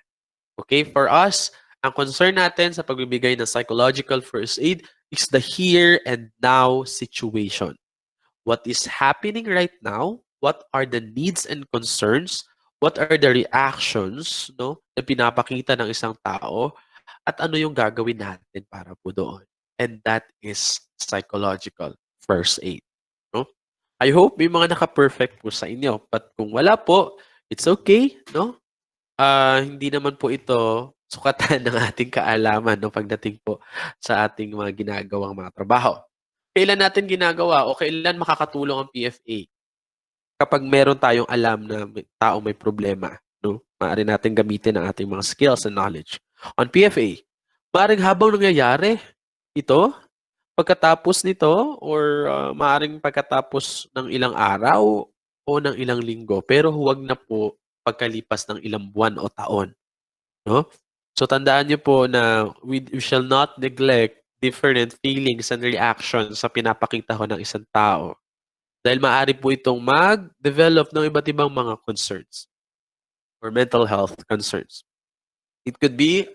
Okay? For us, ang concern natin sa pagbibigay ng psychological first aid is the here and now situation. What is happening right now? What are the needs and concerns? What are the reactions, no, na pinapakita ng isang tao? At ano yung gagawin natin para po doon? And that is psychological first aid. No? I hope may mga naka-perfect po sa inyo. But kung wala po, it's okay. No? Hindi naman po ito sukatan ng ating kaalaman no, pagdating po sa ating mga ginagawang mga trabaho. Kailan natin ginagawa o kailan makakatulong ang PFA? Kapag meron tayong alam na may taong may problema, no? Maaari natin gamitin ang ating mga skills and knowledge. On PFA, maaaring habang nangyayari ito, pagkatapos nito, or maaaring pagkatapos ng ilang araw o ng ilang linggo, pero huwag na po pagkalipas ng ilang buwan o taon. No? So tandaan niyo po na we shall not neglect different feelings and reactions sa pinapakita ko ng isang tao. Dahil maaari po itong mag-develop ng iba't ibang mga concerns or mental health concerns. It could be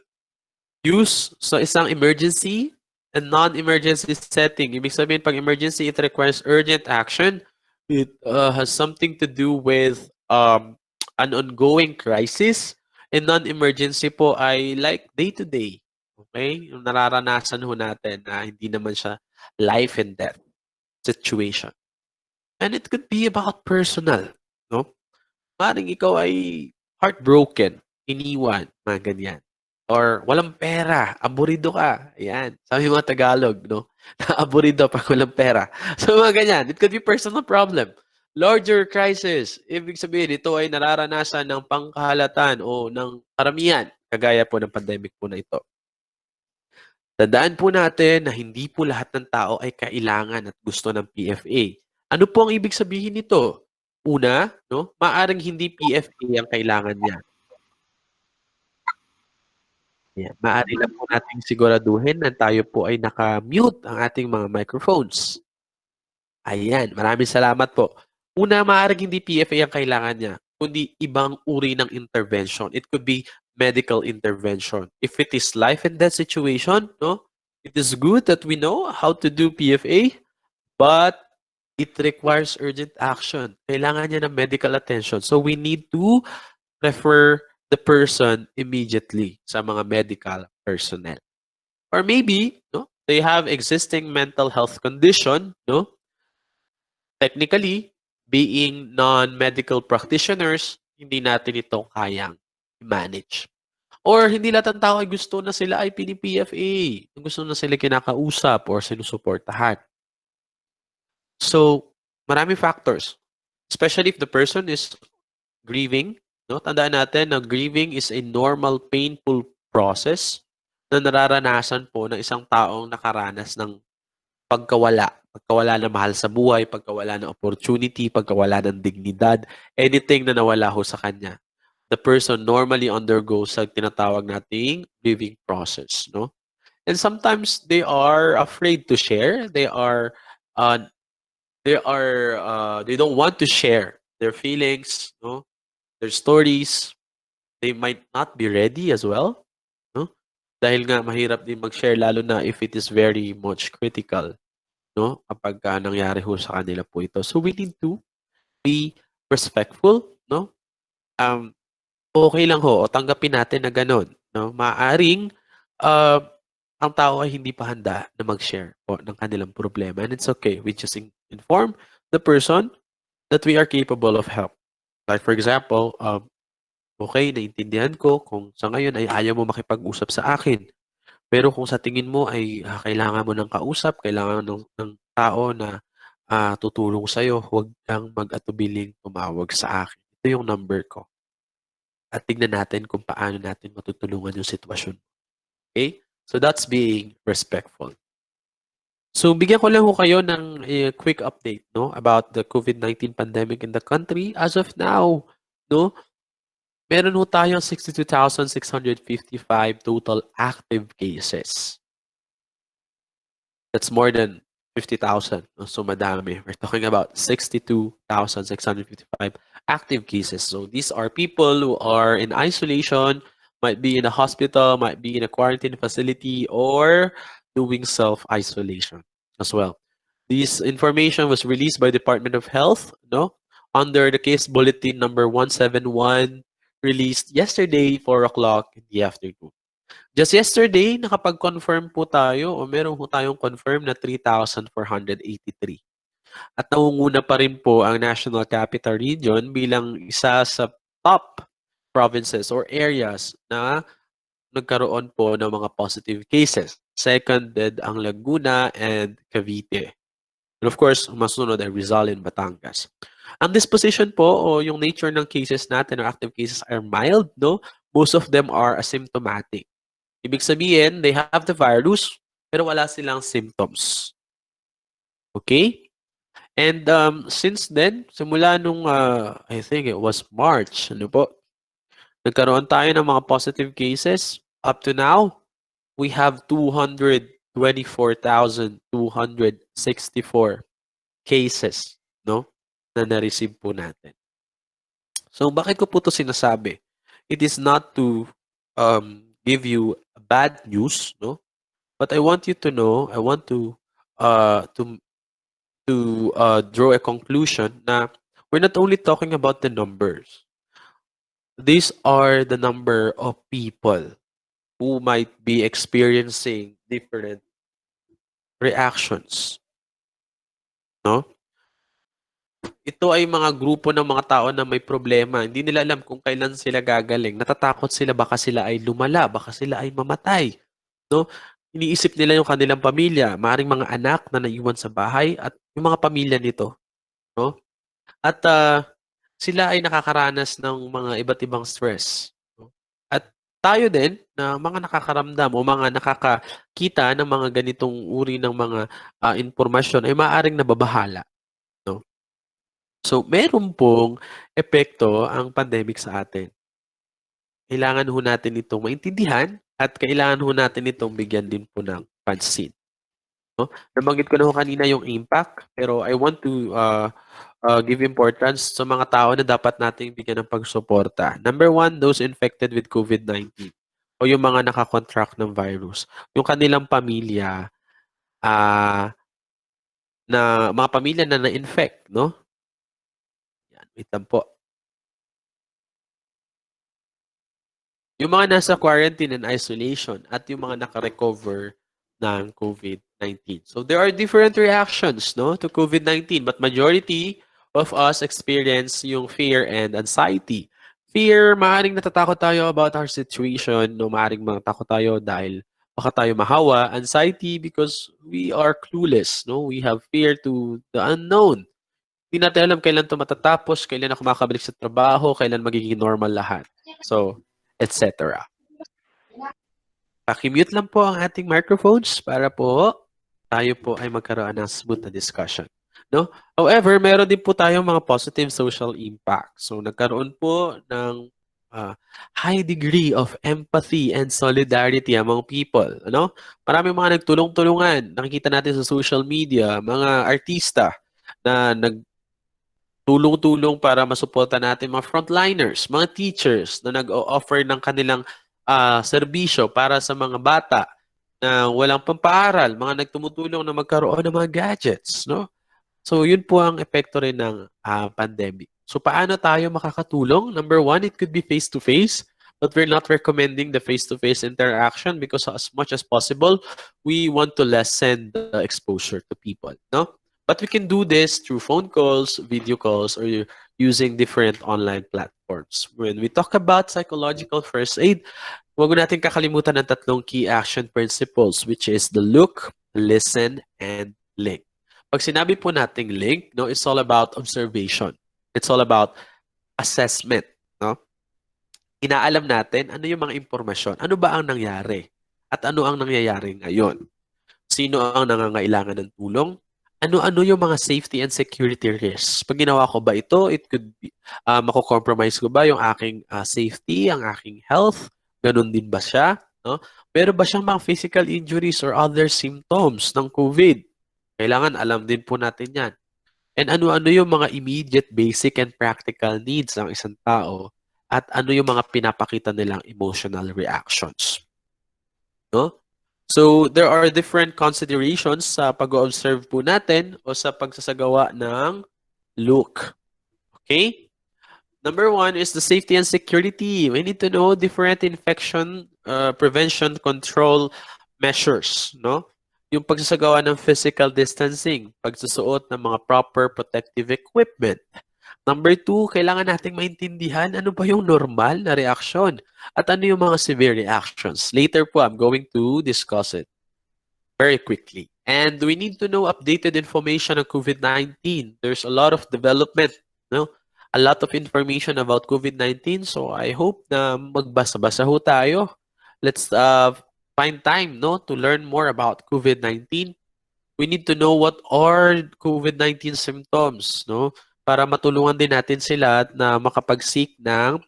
used sa isang emergency and non-emergency setting. Ibig sabihin, pag emergency, it requires urgent action. It has something to do with an ongoing crisis. And non-emergency po ay like day-to-day. Okay? Yung nararanasan ho natin na hindi naman siya life and death situation. And it could be about personal. No? Maring ikaw ay heartbroken, iniwan, mga ganyan. Or walang pera, aburido ka. Ayan. Sabi mga Tagalog, no? Aburido pag walang pera. So mga ganyan. It could be personal problem. Larger crisis. Ibig sabihin, ito ay nararanasan ng pangkahalatan o ng karamihan. Kagaya po ng pandemic po na ito. Tandaan po natin na hindi po lahat ng tao ay kailangan at gusto ng PFA. Ano po ang ibig sabihin nito? Una, no, maaring hindi PFA ang kailangan niya. Yan. Maaari lang po nating siguraduhin na tayo po ay naka-mute ang ating mga microphones. Ayan, maraming salamat po. Una, maaaring hindi PFA ang kailangan niya, kundi ibang uri ng intervention. It could be medical intervention. If it is life and death situation, no, it is good that we know how to do PFA, but it requires urgent action. Kailangan niya ng medical attention. So we need to refer the person immediately sa mga medical personnel. Or maybe, no, they have existing mental health condition, no? Technically, being non-medical practitioners, hindi natin ito kayang manage. Or hindi lahat ng tao ay gusto na sila ay pini-PFA. Gusto na sila kinakausap or sinusuportahan. So, maraming factors. Especially if the person is grieving. No? Tandaan natin na grieving is a normal, painful process na nararanasan po ng isang taong nakaranas ng pagkawala. Pagkawala ng mahal sa buhay, pagkawala ng opportunity, pagkawala ng dignidad, anything na nawala ho sa kanya. The person normally undergoes sa tinatawag nating grieving process. No? And sometimes they are afraid to share. They don't want to share their feelings, no? Their stories. They might not be ready as well, no? Dahil nga mahirap din mag-share lalo na if it is very much critical, no? Kapag nangyari ho sa kanila po ito. So we need to be respectful, no? Okay lang ho, o tanggapin natin na ganun, no? Maaring ang tao ay hindi pa handa na mag-share po ng kanilang problema. And it's okay. We just inform the person that we are capable of help. Like for example, okay, naintindihan ko kung sa ngayon ay ayaw mo makipag-usap sa akin. Pero kung sa tingin mo ay kailangan mo ng kausap, kailangan ng tao na tutulong sa'yo, huwag kang mag-atubiling tumawag sa akin. Ito yung number ko. At tignan natin kung paano natin matutulungan yung sitwasyon. Okay? So that's being respectful. So bigyan ko lang ho kayo ng quick update no about the COVID-19 pandemic in the country as of now, no? Meron ho tayong 62,655 total active cases. That's more than 50,000. So madami. We're talking about 62,655 active cases. So these are people who are in isolation, might be in a hospital, might be in a quarantine facility, or doing self-isolation as well. This information was released by Department of Health, no, under the case bulletin number 171, released yesterday, 4 o'clock in the afternoon. Just yesterday, nakapag-confirm po tayo o meron po tayong confirm na 3,483. At nangunguna pa rin po ang National Capital Region bilang isa sa top provinces or areas na nagkaroon po ng mga positive cases. Seconded ang Laguna and Cavite. And of course, masunod ay Rizal and Batangas. Ang disposition po o yung nature ng cases natin or active cases are mild, no? Most of them are asymptomatic. Ibig sabihin, they have the virus, pero wala silang symptoms. Okay? And since then, simula nung, I think it was March, ano po, nagkaroon tayo ng mga positive cases. Up to now, we have 224,264 cases, no, na na-receive po natin. So, bakit ko po ito sinasabi? It is not to give you bad news, no? But I want you to know, I want to draw a conclusion na we're not only talking about the numbers. These are the number of people who might be experiencing different reactions. No? Ito ay mga grupo ng mga tao na may problema. Hindi nila alam kung kailan sila gagaling. Natatakot sila baka sila ay lumala, baka sila ay mamatay. No? Iniisip nila yung kanilang pamilya, maaaring mga anak na naiwan sa bahay at yung mga pamilya nito. No? At sila ay nakakaranas ng mga iba't ibang stress. No? At tayo din na mga nakakaramdam o mga nakakakita ng mga ganitong uri ng mga impormasyon ay maaaring nababahala. No? So, meron pong epekto ang pandemic sa atin. Kailangan ho natin itong maintindihan at kailangan ho natin itong bigyan din po ng pansin. No? Nabanggit ko na ho kanina yung impact, pero I want to give importance sa mga tao na dapat nating bigyan ng pagsuporta. Number one, those infected with COVID-19 o yung mga nakakontract ng virus. Yung kanilang pamilya, na mga pamilya na na-infect, no? Yan, wait lang po. Yung mga nasa quarantine and isolation at yung mga naka-recover ng COVID-19. So there are different reactions, no, to COVID-19, but majority of us experience yung fear and anxiety. Fear, maaaring natatakot tayo about our situation, no, maaaring matakot tayo dahil baka tayo mahawa. Anxiety because we are clueless, no, we have fear to the unknown. Hindi natin alam kailan ito matatapos, kailan ako makabalik sa trabaho, kailan magiging normal lahat. So, etc. Paki-mute lang po ang ating microphones para po tayo po ay magkaroon ng smooth na discussion. No? However, meron din po tayong mga positive social impact. So, nagkaroon po ng high degree of empathy and solidarity among people. Ano? Maraming mga nagtulong-tulungan. Nakikita natin sa social media, mga artista na tulong-tulong para masuporta natin mga frontliners, mga teachers na nag-o-offer ng kanilang serbisyo para sa mga bata na walang pampaaral, mga nagtumutulong na magkaroon ng mga gadgets, no? So, yun po ang epekto rin ng pandemic. So, paano tayo makakatulong? Number one, it could be face-to-face, but we're not recommending the face-to-face interaction because as much as possible, we want to lessen the exposure to people, no? But we can do this through phone calls, video calls, or using different online platforms. When we talk about psychological first aid, Huwag natin kakalimutan ng tatlong key action principles, which is the look, listen, and link. Pag sinabi po nating link, no, it's all about observation. It's all about assessment, no? Inaalam natin ano yung mga impormasyon. Ano ba ang nangyari? At ano ang nangyayari ngayon? Sino ang nangangailangan ng tulong? Ano-ano yung mga safety and security risks? Pag ginawa ko ba ito, it could be, mako-compromise ko ba yung aking safety, ang aking health? Ganun din ba siya? No? Meron ba siyang mga physical injuries or other symptoms ng COVID? Kailangan alam din po natin yan. And ano-ano yung mga immediate, basic, and practical needs ng isang tao at ano yung mga pinapakita nilang emotional reactions. No? So, there are different considerations sa pag-observe po natin o sa pagsasagawa ng look. Okay? Number one is the safety and security. We need to know different infection prevention control measures, no? Yung pagsasagawa ng physical distancing, pagsusuot ng mga proper protective equipment. Number two, kailangan nating maintindihan ano ba yung normal na reaksyon at ano yung mga severe reactions. Later po, I'm going to discuss it very quickly. And we need to know updated information on COVID-19. There's a lot of development, no? A lot of information about COVID-19. So I hope na magbasa-basa ho tayo. Let's find time, no, to learn more about COVID-19. We need to know what are COVID-19 symptoms, no? Para matulungan din natin sila na makapag-seek ng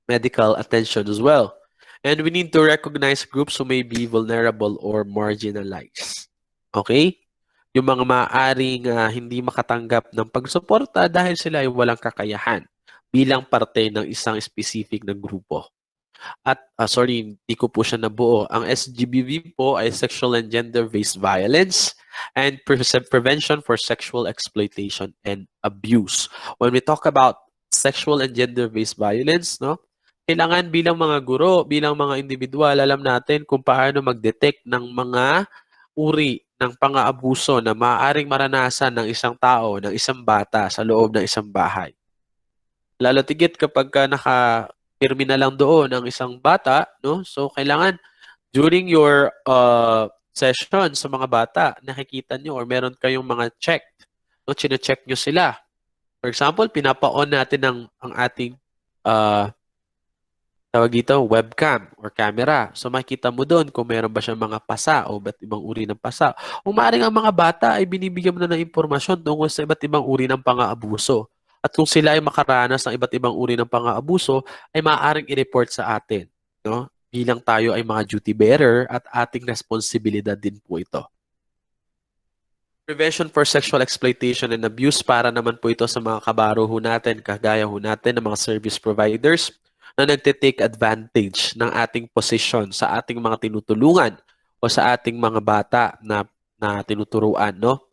medical attention as well. And we need to recognize groups who may be vulnerable or marginalized. Okay? Yung mga maaaring hindi makatanggap ng pagsuporta dahil sila ay walang kakayahan bilang parte ng isang specific na grupo. At, sorry, hindi ko po siya nabuo. Ang SGBV po ay Sexual and Gender-Based Violence and Prevention for Sexual Exploitation and Abuse. When we talk about sexual and gender-based violence, no, kailangan bilang mga guro, bilang mga individual, alam natin kung paano mag-detect ng mga uri ng pang-aabuso na maaaring maranasan ng isang tao, ng isang bata sa loob ng isang bahay. Lalo tigit kapag naka-pirmi na lang doon ang isang bata, no? So, kailangan during your session sa mga bata, nakikita nyo or meron kayong mga check, no? Chine-check nyo sila. For example, pinapa-on natin ang ating tawag dito, webcam or camera. So, makikita mo doon kung meron ba siyang mga pasa o iba't ibang uri ng pasa. Kung maaaring ang mga bata ay binibigyan mo na ng impormasyon tungkol sa iba't ibang uri ng pang-aabuso. At kung sila ay makaranas ng iba't ibang uri ng pang-aabuso, ay maaaring i-report sa atin. No? Bilang tayo ay mga duty bearer at ating responsibilidad din po ito. Prevention for sexual exploitation and abuse, para naman po ito sa mga kabaro ho natin, kagaya ho natin ng mga service providers na nagte-take advantage ng ating posisyon sa ating mga tinutulungan o sa ating mga bata na tinuturuan, no?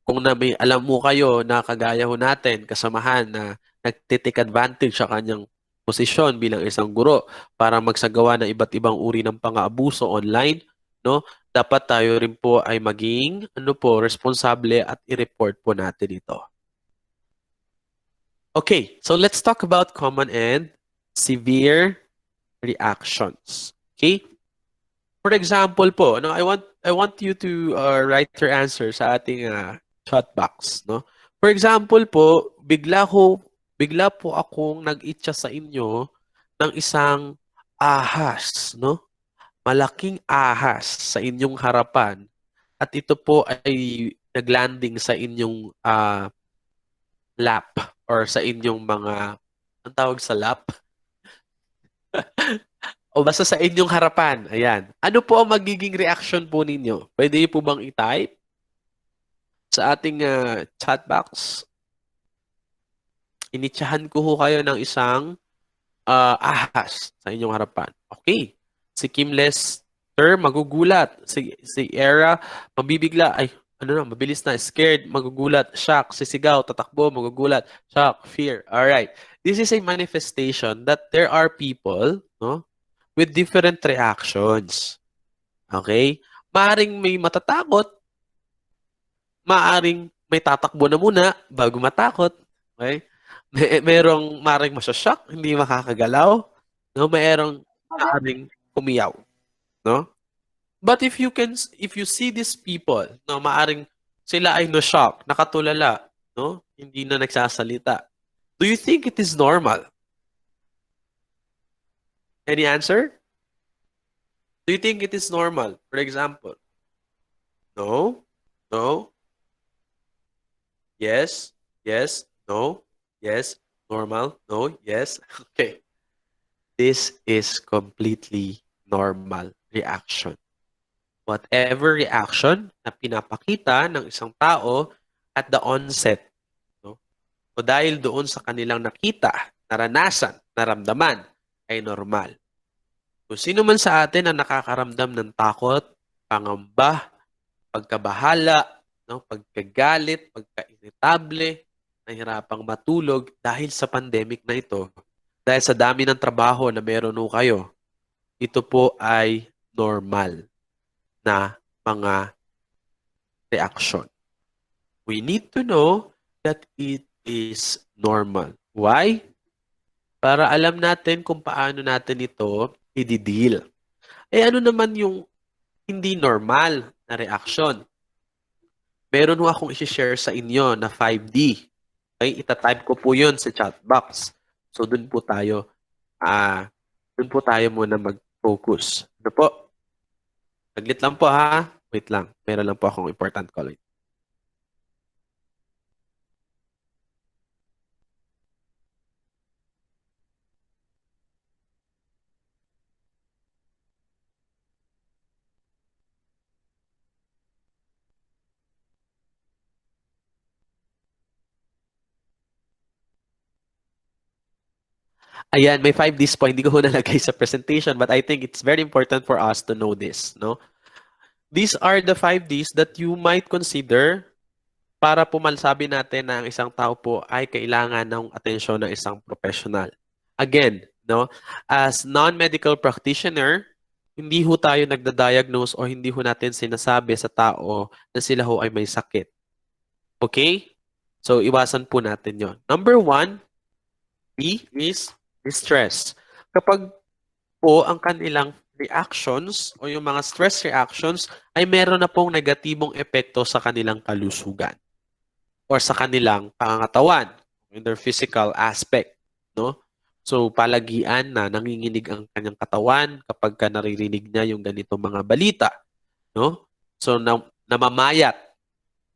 Kung may alam mo kayo na kagaya ho natin, kasamahan na nagte-take advantage sa kanyang posisyon bilang isang guro para magsagawa ng iba't ibang uri ng pang-aabuso online, no? Dapat tayo rin po ay maging responsable at i-report po natin ito. Okay, so let's talk about common and severe reactions. Okay? For example po, no, I want you to write your answer sa ating chat box, no? For example po, bigla po akong nag-itcha sa inyo ng isang ahas, no? Malaking ahas sa inyong harapan at ito po ay naglanding sa inyong lap or sa inyong mga, ang tawag sa lap? O basta sa inyong harapan. Ayan. Ano po ang magiging reaction po ninyo? Pwede po bang i-type sa ating chat box? Initsahan ko ho kayo ng isang ahas sa inyong harapan. Okay. Si Kimles, sir, magugulat. Si Era, mabibigla. Ay, mabilis na. Scared, magugulat. Shock, sisigaw, tatakbo, magugulat. Shock, fear. Alright. This is a manifestation that there are people, no, with different reactions. Okay? Maaring may matatakot. Maaring may tatakbo na muna bago matakot. Okay? Merong maaring masashock, hindi makakagalaw. No, mayroong maaaring umiyaw, no? But if you see these people, no, maaring sila ay na-shock, nakatulala, no? Hindi na nagsasalita. Do you think it is normal? Any answer? Do you think it is normal? For example, no, no, yes, yes, no, yes, normal, no, yes. Okay. This is completely normal reaction. Whatever reaction na pinapakita ng isang tao at the onset, no? O dahil doon sa kanilang nakita, naranasan, naramdaman, ay normal. Kung sino man sa atin ang nakakaramdam ng takot, pangamba, pagkabahala, no? Pagkagalit, pagka-irritable, nahirapang matulog dahil sa pandemic na ito, dahil sa dami ng trabaho na meron ho kayo, ito po ay normal na mga reaction. We need to know that it is normal. Why? Para alam natin kung paano natin ito i-deal. Eh ano naman yung hindi normal na reaction? Meron ho akong i-share sa inyo na 5D. Okay, itatype ko po yun sa chat box. So dun po tayo muna mag-focus. Ano po? Saglit lang po ha. Wait lang. Meron lang po akong important call. Ayan, may 5Ds po. Hindi ko nalagay sa presentation, but I think it's very important for us to know this, no? These are the 5Ds that you might consider para po masabi natin na ang isang tao po ay kailangan ng atensyon ng isang professional. Again, no, as non-medical practitioner, hindi ho tayo nagda-diagnose o hindi ho natin sinasabi sa tao na sila ho ay may sakit. Okay? So, iwasan po natin yon. Number 1, B is distress. Kapag po ang kanilang reactions o yung mga stress reactions ay meron na pong negatibong epekto sa kanilang kalusugan or sa kanilang pangangatawan in their physical aspect, no? So palagian na nanginginig ang kanyang katawan kapag ka naririnig niya yung ganitong mga balita, no? So namamayat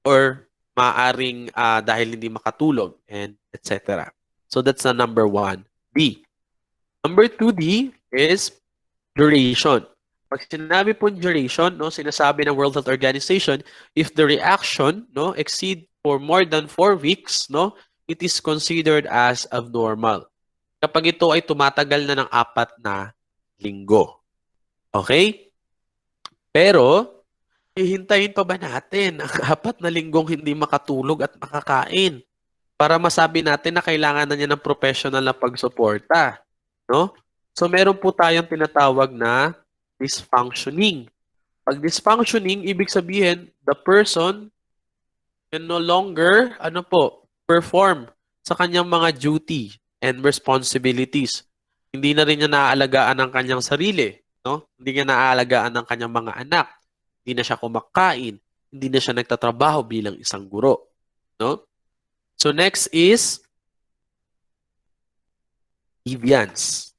or maaring dahil hindi makatulog and etc. So that's the number 1, D. Number 2D is duration. Pag sinabi po duration, no, sinasabi ng World Health Organization, if the reaction, no, exceed for more than 4 weeks, no, it is considered as abnormal. Kapag ito ay tumatagal na ng 4 na linggo. Okay? Pero, hihintayin pa ba natin ang 4 na linggong hindi makatulog at makakain para masabi natin na kailangan na niya ng professional na pagsuporta? No? So, meron po tayong tinatawag na dysfunctioning. Pag dysfunctioning, ibig sabihin, the person can no longer, perform sa kanyang mga duty and responsibilities. Hindi na rin niya naaalagaan ang kanyang sarili. No? Hindi niya naaalagaan ang kanyang mga anak. Hindi na siya kumakain. Hindi na siya nagtatrabaho bilang isang guro. No? So, next is deviance.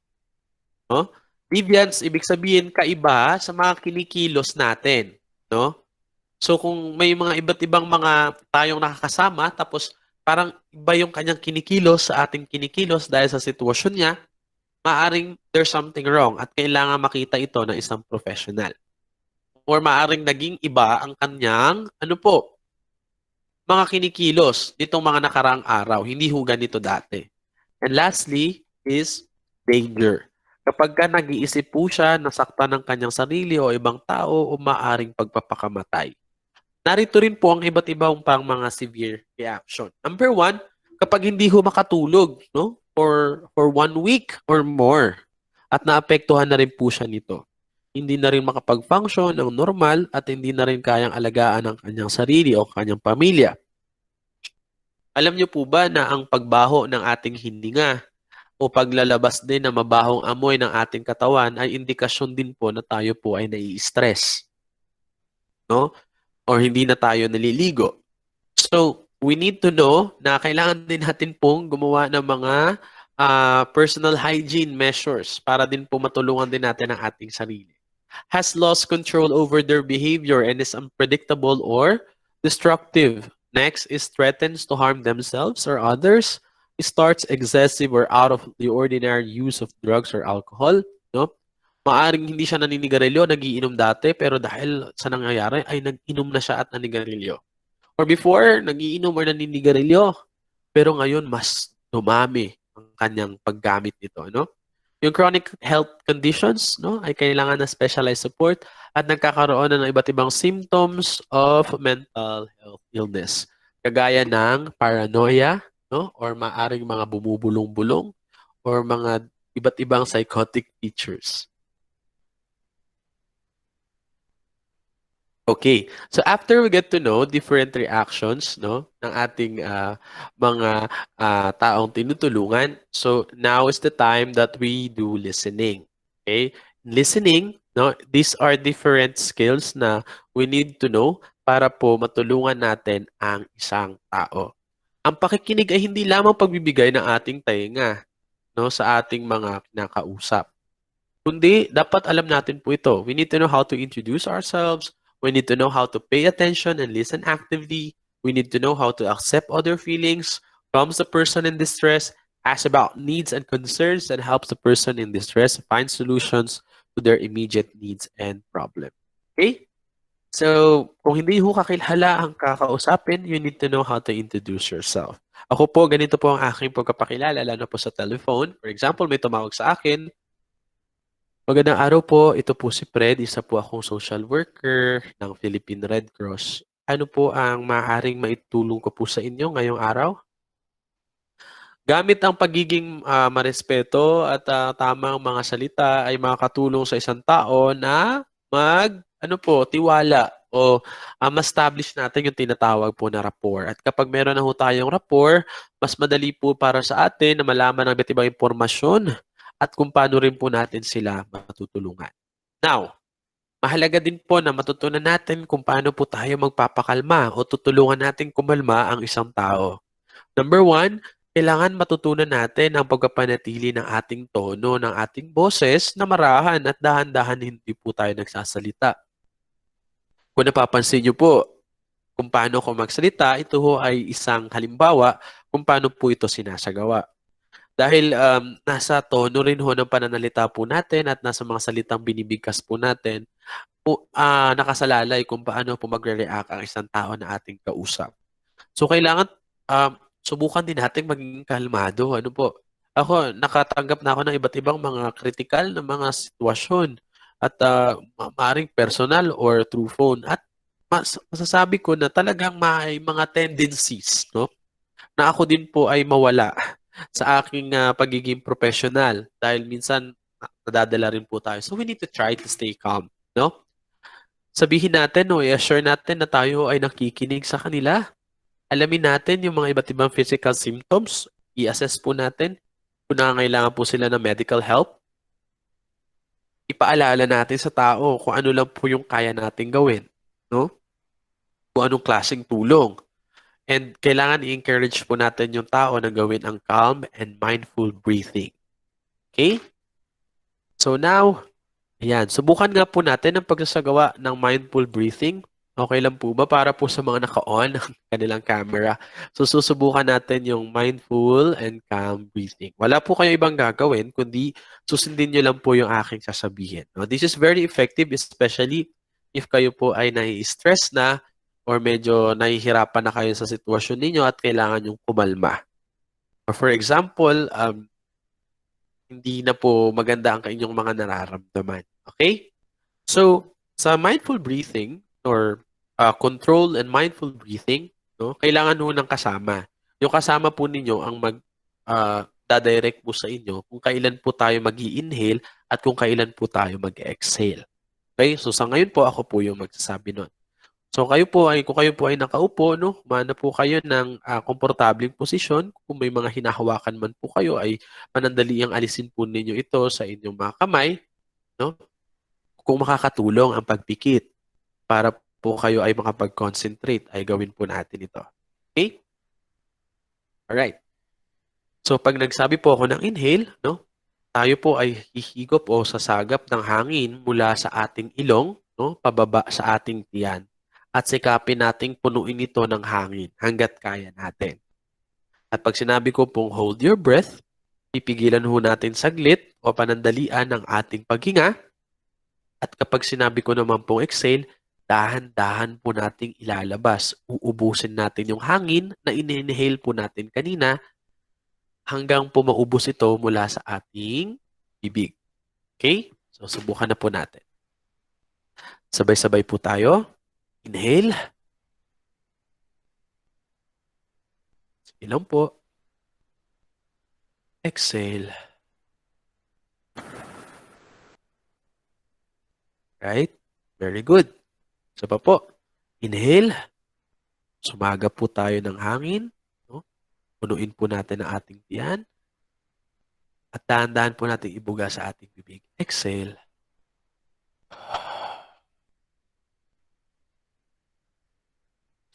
No? Deviance, ibig sabihin kaiba sa mga kinikilos natin. No? So kung may mga iba't ibang mga tayong nakakasama, tapos parang iba yung kanyang kinikilos sa ating kinikilos dahil sa sitwasyon niya, maaring there's something wrong at kailangan makita ito ng isang professional. Or maaring naging iba ang kanyang, mga kinikilos nitong mga nakaraang araw. Hindi ho ganito dati. And lastly is danger. Kapag ka nag-iisip po siya, nasaktan ng kanyang sarili o ibang tao o maaring pagpapakamatay. Narito rin po ang iba't ibang pang mga severe reaction. Number 1, kapag hindi ho makatulog, no? For 1 week or more at naapektuhan na rin po siya nito. Hindi na rin makapag-function ng normal at hindi na rin kayang alagaan ang kanyang sarili o kanyang pamilya. Alam niyo po ba na ang pagbaho ng ating hininga o paglalabas din ng mabahong amoy ng ating katawan ay indikasyon din po na tayo po ay nai-stress, no? Or hindi na tayo naliligo. So, we need to know na kailangan din natin pong gumawa ng mga personal hygiene measures para din po matulungan din natin ang ating sarili. Has lost control over their behavior and is unpredictable or destructive. Next is threatens to harm themselves or others. Starts excessive or out of the ordinary use of drugs or alcohol. No? Maaring hindi siya naninigarilyo, nagiinom dati, pero dahil sa nangyayari ay nag-inom na siya at naninigarilyo. Or before, nagiinom or naninigarilyo, pero ngayon mas dumami ang kanyang paggamit nito. No? Yung chronic health conditions, no, ay kailangan ng specialized support at nagkakaroon na ng iba't ibang symptoms of mental health illness. Kagaya ng paranoia, no, or maaring mga bumubulong-bulong or mga iba't ibang psychotic features. Okay, so after we get to know different reactions, no, ng ating mga taong tinutulungan, so now is the time that we do listening. Okay, listening, no, these are different skills na we need to know para po matulungan natin ang isang tao. Ang pakikinig ay hindi lamang pagbibigay ng ating tainga, no, sa ating mga kinakausap. Kundi dapat alam natin po ito. We need to know how to introduce ourselves. We need to know how to pay attention and listen actively. We need to know how to accept other feelings, calms the person in distress, asks about needs and concerns, and helps the person in distress find solutions to their immediate needs and problem. Okay? So, kung hindi ho kakilala ang kakausapin, you need to know how to introduce yourself. Ako po, ganito po ang aking pagkapakilala, lalo po sa telephone. For example, may tumawag sa akin. Magandang araw po, ito po si Fred, isa po akong social worker ng Philippine Red Cross. Ano po ang maaaring maitulong ko po sa inyo ngayong araw? Gamit ang pagiging marespeto at tamang mga salita ay makakatulong sa isang tao na tiwala o ma-establish natin yung tinatawag po na rapport. At kapag meron na ho tayong rapport, mas madali po para sa atin na malaman ang iba't ibang impormasyon at kung paano rin po natin sila matutulungan. Now, mahalaga din po na matutunan natin kung paano po tayo magpapakalma o tutulungan natin kumalma ang isang tao. Number 1, kailangan matutunan natin ang pagpapanatili ng ating tono, ng ating boses na marahan at dahan-dahan hindi po tayo nagsasalita. Kung napapansin niyo po kung paano ko magsalita, ito ho ay isang halimbawa kung paano po ito sinasagawa. Dahil nasa tono rin ho ng pananalita po natin at nasa mga salitang binibigkas po natin, nakasalalay kung paano po magre-react ang isang tao na ating kausap. So kailangan subukan din natin maging kalmado. Ano po? Ako, nakatanggap na ako ng iba't ibang mga critical na mga sitwasyon at maaaring personal or through phone. At masasabi ko na talagang may mga tendencies, no? Na ako din po ay mawala sa aking pagiging professional dahil minsan nadadala rin po tayo. So we need to try to stay calm, no? Sabihin natin o i-assure natin na tayo ay nakikinig sa kanila. Alamin natin yung mga iba't ibang physical symptoms. I-assess po natin kung nangangailangan po sila ng medical help. Ipaalala natin sa tao kung ano lang po yung kaya nating gawin, no? Kung anong klaseng tulong. And kailangan i-encourage po natin yung tao na gawin ang calm and mindful breathing. Okay? So now, ayan, subukan nga po natin ang pagsasagawa ng mindful breathing. Okay lang po ba para po sa mga naka-on ng kanilang camera? So susubukan natin yung mindful and calm breathing. Wala po kayo ibang gagawin, kundi susundin nyo lang po yung aking sasabihin. Now, this is very effective, especially if kayo po ay nai-stress na or medyo nahihirapan na kayo sa sitwasyon ninyo at kailangan yung kumalma. Or for example, hindi na po maganda ang inyong mga nararamdaman. Okay? So, sa mindful breathing or control and mindful breathing, no, kailangan ho ng kasama. Yung kasama po ninyo ang dadirect po sa inyo kung kailan po tayo mag-i-inhale at kung kailan po tayo mag-exhale. Okay? So, sa ngayon po, ako po yung magsasabi nun. So kung kayo po ay nakaupo, no, humana po kayo ng komportableng posisyon. Kung may mga hinahawakan man po kayo, ay panandaliang alisin po ninyo ito sa inyong mga kamay, no? Kung makakatulong ang pagpikit para po kayo ay makapag-concentrate, ay gawin po natin ito. Okay? Alright. So pag nagsabi po ako ng inhale, no, tayo po ay hihigop o sasagap ng hangin mula sa ating ilong, no, pababa sa ating tiyan. At sikapin nating punuin ito ng hangin hanggat kaya natin. At pag sinabi ko pong hold your breath, pipigilan ho natin saglit o panandalian ang ating paghinga. At kapag sinabi ko naman pong exhale, dahan-dahan po nating ilalabas. Uubusin natin yung hangin na in-inhale po natin kanina hanggang po maubos ito mula sa ating bibig. Okay? So, subukan na po natin. Sabay-sabay po tayo. Inhale. Sige lang po. Exhale. Right? Very good. Isa pa po. Inhale. Sumagap po tayo ng hangin. No? Punuin po natin ang ating tiyan. At dahan-dahan po natin ibuga sa ating bibig. Exhale.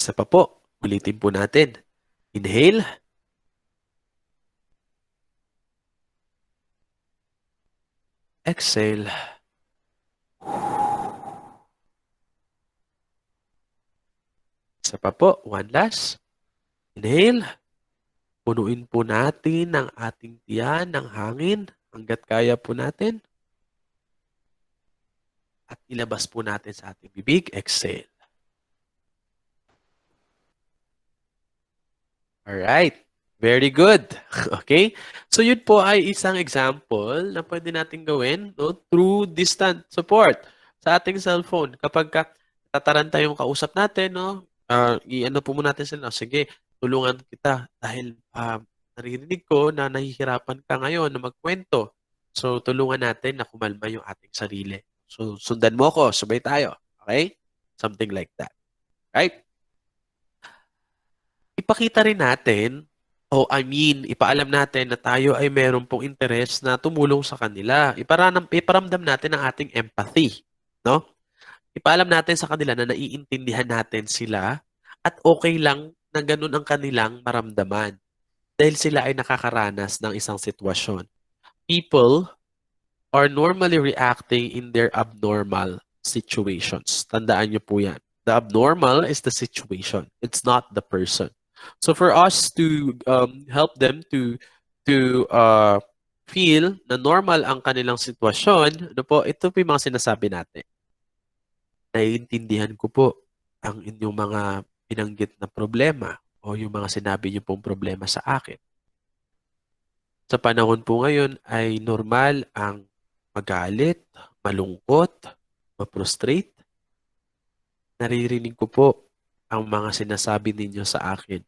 Isa pa po. Ulitin po natin. Inhale. Exhale. Isa pa po. One last. Inhale. Punuin po natin ang ating tiyan ng hangin hanggat kaya po natin. At ilabas po natin sa ating bibig. Exhale. Alright. Very good. Okay? So yun po ay isang example na pwede natin gawin, no, through distant support sa ating cellphone. Kapag tataranta yung kausap natin, no, i-ano po muna natin sila, sige, tulungan kita dahil naririnig ko na nahihirapan ka ngayon na magkwento. So tulungan natin na kumalma yung ating sarili. So sundan mo ko, sabay tayo. Okay? Something like that. Right? Ipakita rin natin, ipaalam natin na tayo ay meron pong interest na tumulong sa kanila. Iparamdam natin ang ating empathy, no? Ipaalam natin sa kanila na naiintindihan natin sila at okay lang na ganun ang kanilang maramdaman dahil sila ay nakakaranas ng isang sitwasyon. People are normally reacting in their abnormal situations. Tandaan niyo po yan. The abnormal is the situation. It's not the person. So for us to help them to feel na normal ang kanilang sitwasyon, ano po, ito po yung mga sinasabi natin. Naiintindihan ko po ang inyong mga binanggit na problema o yung mga sinabi niyo pong problema sa akin. Sa panahon po ngayon ay normal ang magalit, malungkot, ma-frustrate. Naririnig ko po ang mga sinasabi ninyo sa akin.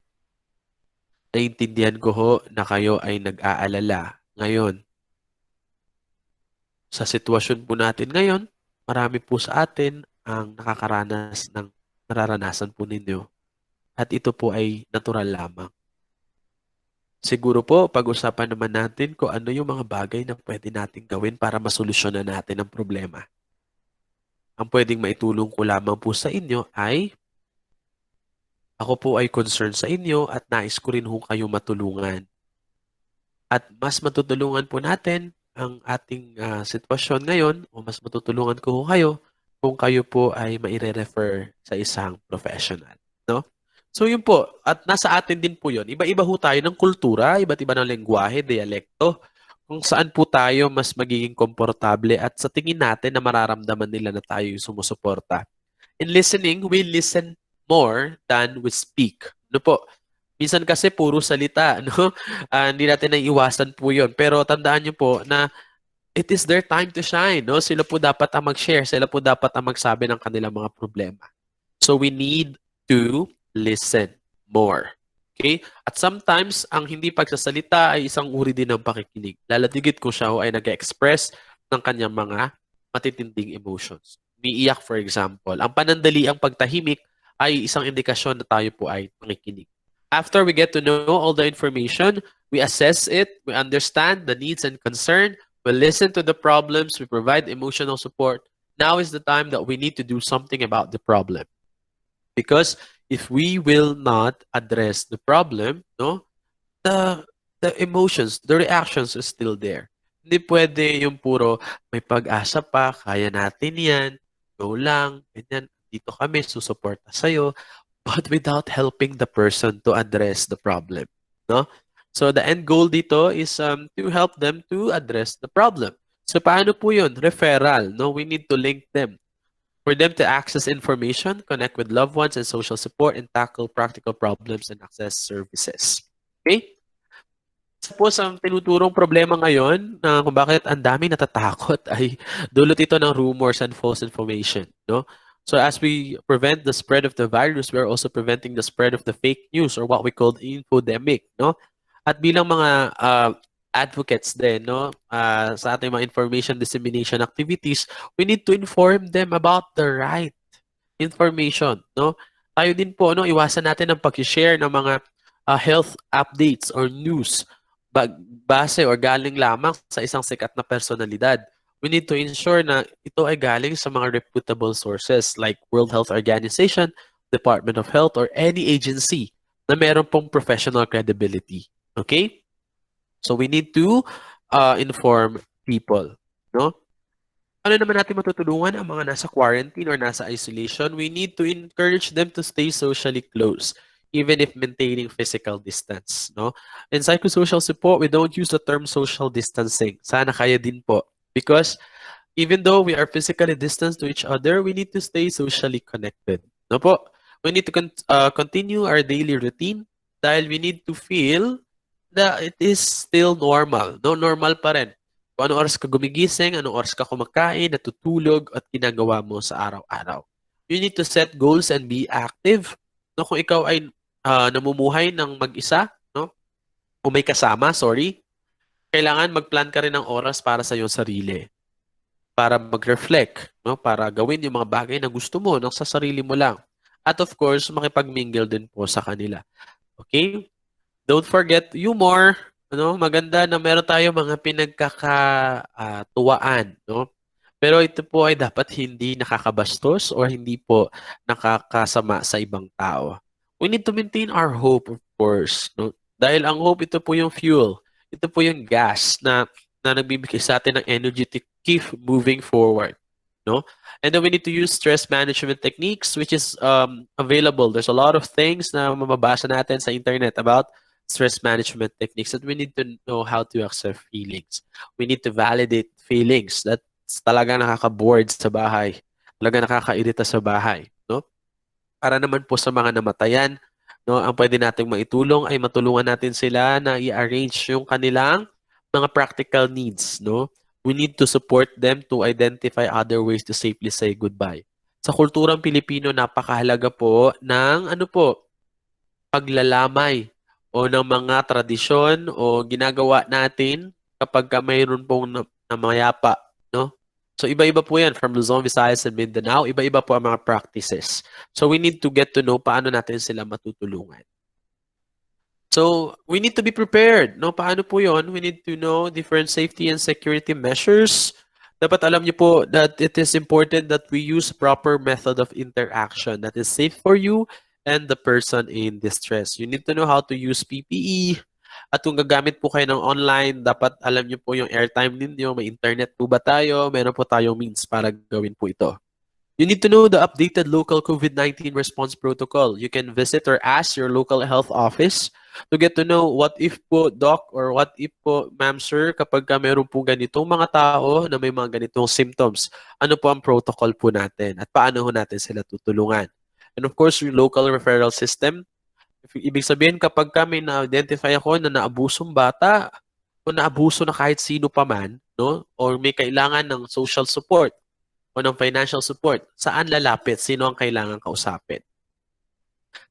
Naiintindihan ko ho na kayo ay nag-aalala ngayon. Sa sitwasyon po natin ngayon, marami po sa atin ang nakakaranas ng nararanasan po ninyo. At ito po ay natural lamang. Siguro po, pag-usapan naman natin kung ano yung mga bagay na pwede natin gawin para masolusyonan natin ang problema. Ang pwedeng maitulong ko lamang po sa inyo ay ako po ay concerned sa inyo at nais ko rin ho kayo matulungan. At mas matutulungan po natin ang ating sitwasyon ngayon o mas matutulungan ko ho kayo kung kayo po ay maire-refer sa isang professional. No? So yun po, at nasa atin din po yun. Iba-iba ho tayo ng kultura, iba't iba ng lengguwahe, dialekto, kung saan po tayo mas magiging komportable at sa tingin natin na mararamdaman nila na tayo yung sumusuporta. In listening, we listen more than we speak. Ano po? Minsan kasi puro salita, no? Hindi natin naiiwasan po yun. Pero tandaan nyo po na it is their time to shine, no? Sila po dapat ang mag-share, sila po dapat ang magsabi ng kanilang mga problema. So we need to listen more. Okay? At sometimes, ang hindi pagsasalita ay isang uri din ng pakikinig. Laladigit ko siya ay nag-express ng kanyang mga matitinding emotions. Umiiyak, for example. Ang panandaliang pagtahimik ay isang indikasyon na tayo po ay nakikinig. After we get to know all the information, we assess it, we understand the needs and concern, we listen to the problems, we provide emotional support. Now is the time that we need to do something about the problem. Because if we will not address the problem, no, the emotions, the reactions is still there. Hindi pwede yung puro may pag-asa pa, kaya natin yan, go lang, ganyan, dito kami, susuporta sa'yo, but without helping the person to address the problem. No? So the end goal dito is to help them to address the problem. So paano po yun? Referral. No? We need to link them. For them to access information, connect with loved ones and social support, and tackle practical problems and access services. Okay? Isa po sa tinuturong problema ngayon na kung bakit ang daming natatakot ay dulot ito ng rumors and false information. No? So as we prevent the spread of the virus, we are also preventing the spread of the fake news or what we call infodemic. No? At bilang mga advocates din, no, sa ating mga information dissemination activities, we need to inform them about the right information. No? Tayo din po, no, iwasan natin ang pag-share ng mga health updates or news base or galing lamang sa isang sikat na personalidad. We need to ensure na ito ay galing sa mga reputable sources like World Health Organization, Department of Health, or any agency na meron pong professional credibility. Okay? So we need to inform people. No? Ano naman natin matutulungan ang mga nasa quarantine or nasa isolation? We need to encourage them to stay socially close, even if maintaining physical distance. No? In psychosocial support, we don't use the term social distancing. Sana kaya din po. Because even though we are physically distanced to each other, we need to stay socially connected. No po? We need to continue our daily routine dahil we need to feel that it is still normal. No, normal pa rin. Kung anong oras ka gumigising, anong oras ka kumakain, natutulog, at ginagawa mo sa araw-araw. You need to set goals and be active. No, kung ikaw ay namumuhay ng mag-isa, no? O may kasama, kailangan mag-plan ka rin ng oras para sa iyong sarili. Para mag-reflect, no? Para gawin yung mga bagay na gusto mo nang sa sarili mo lang. At of course, makipag-mingle din po sa kanila. Okay? Don't forget humor. Ano? Maganda na meron tayo mga pinagkakatuwaan, no? Pero ito po ay dapat hindi nakakabastos or hindi po nakakasama sa ibang tao. We need to maintain our hope, of course. No? Dahil ang hope, ito po yung fuel. Ito po yung gas na nagbibigay sa atin ng energy to keep moving forward. No? And then we need to use stress management techniques, which is available. There's a lot of things na mababasa natin sa internet about stress management techniques that we need to know how to accept feelings. We need to validate feelings. That's talaga nakaka-bored sa bahay. Talaga nakakairita sa bahay. No? Para naman po sa mga namatayan, no, ang pwede nating maitulong ay matulungan natin sila na i-arrange yung kanilang mga practical needs. No? We need to support them to identify other ways to safely say goodbye. Sa kulturang Pilipino, napakahalaga po ng paglalamay o ng mga tradisyon o ginagawa natin kapag mayroon pong namayapa. No? So iba-iba po yan from Luzon, Visayas, and Mindanao. Iba-iba po ang mga practices. So we need to get to know paano natin sila matutulungan. So we need to be prepared. No? Paano po yun? We need to know different safety and security measures. Dapat alam niyo po that it is important that we use proper method of interaction that is safe for you and the person in distress. You need to know how to use PPE. At kung gagamit po kayo ng online, dapat alam niyo po yung airtime ninyo, may internet po ba tayo, meron po tayong means para gawin po ito. You need to know the updated local COVID-19 response protocol. You can visit or ask your local health office to get to know what if po, doc, or what if po, ma'am, sir, kapag meron po ganitong mga tao na may mga ganitong symptoms, ano po ang protocol po natin at paano ho natin sila tutulungan. And of course, your local referral system. Ibig sabihin, kapag kami na-identify ako na naabusong bata o naabuso na kahit sino pa man, no? Or may kailangan ng social support o ng financial support, saan lalapit? Sino ang kailangan kausapin?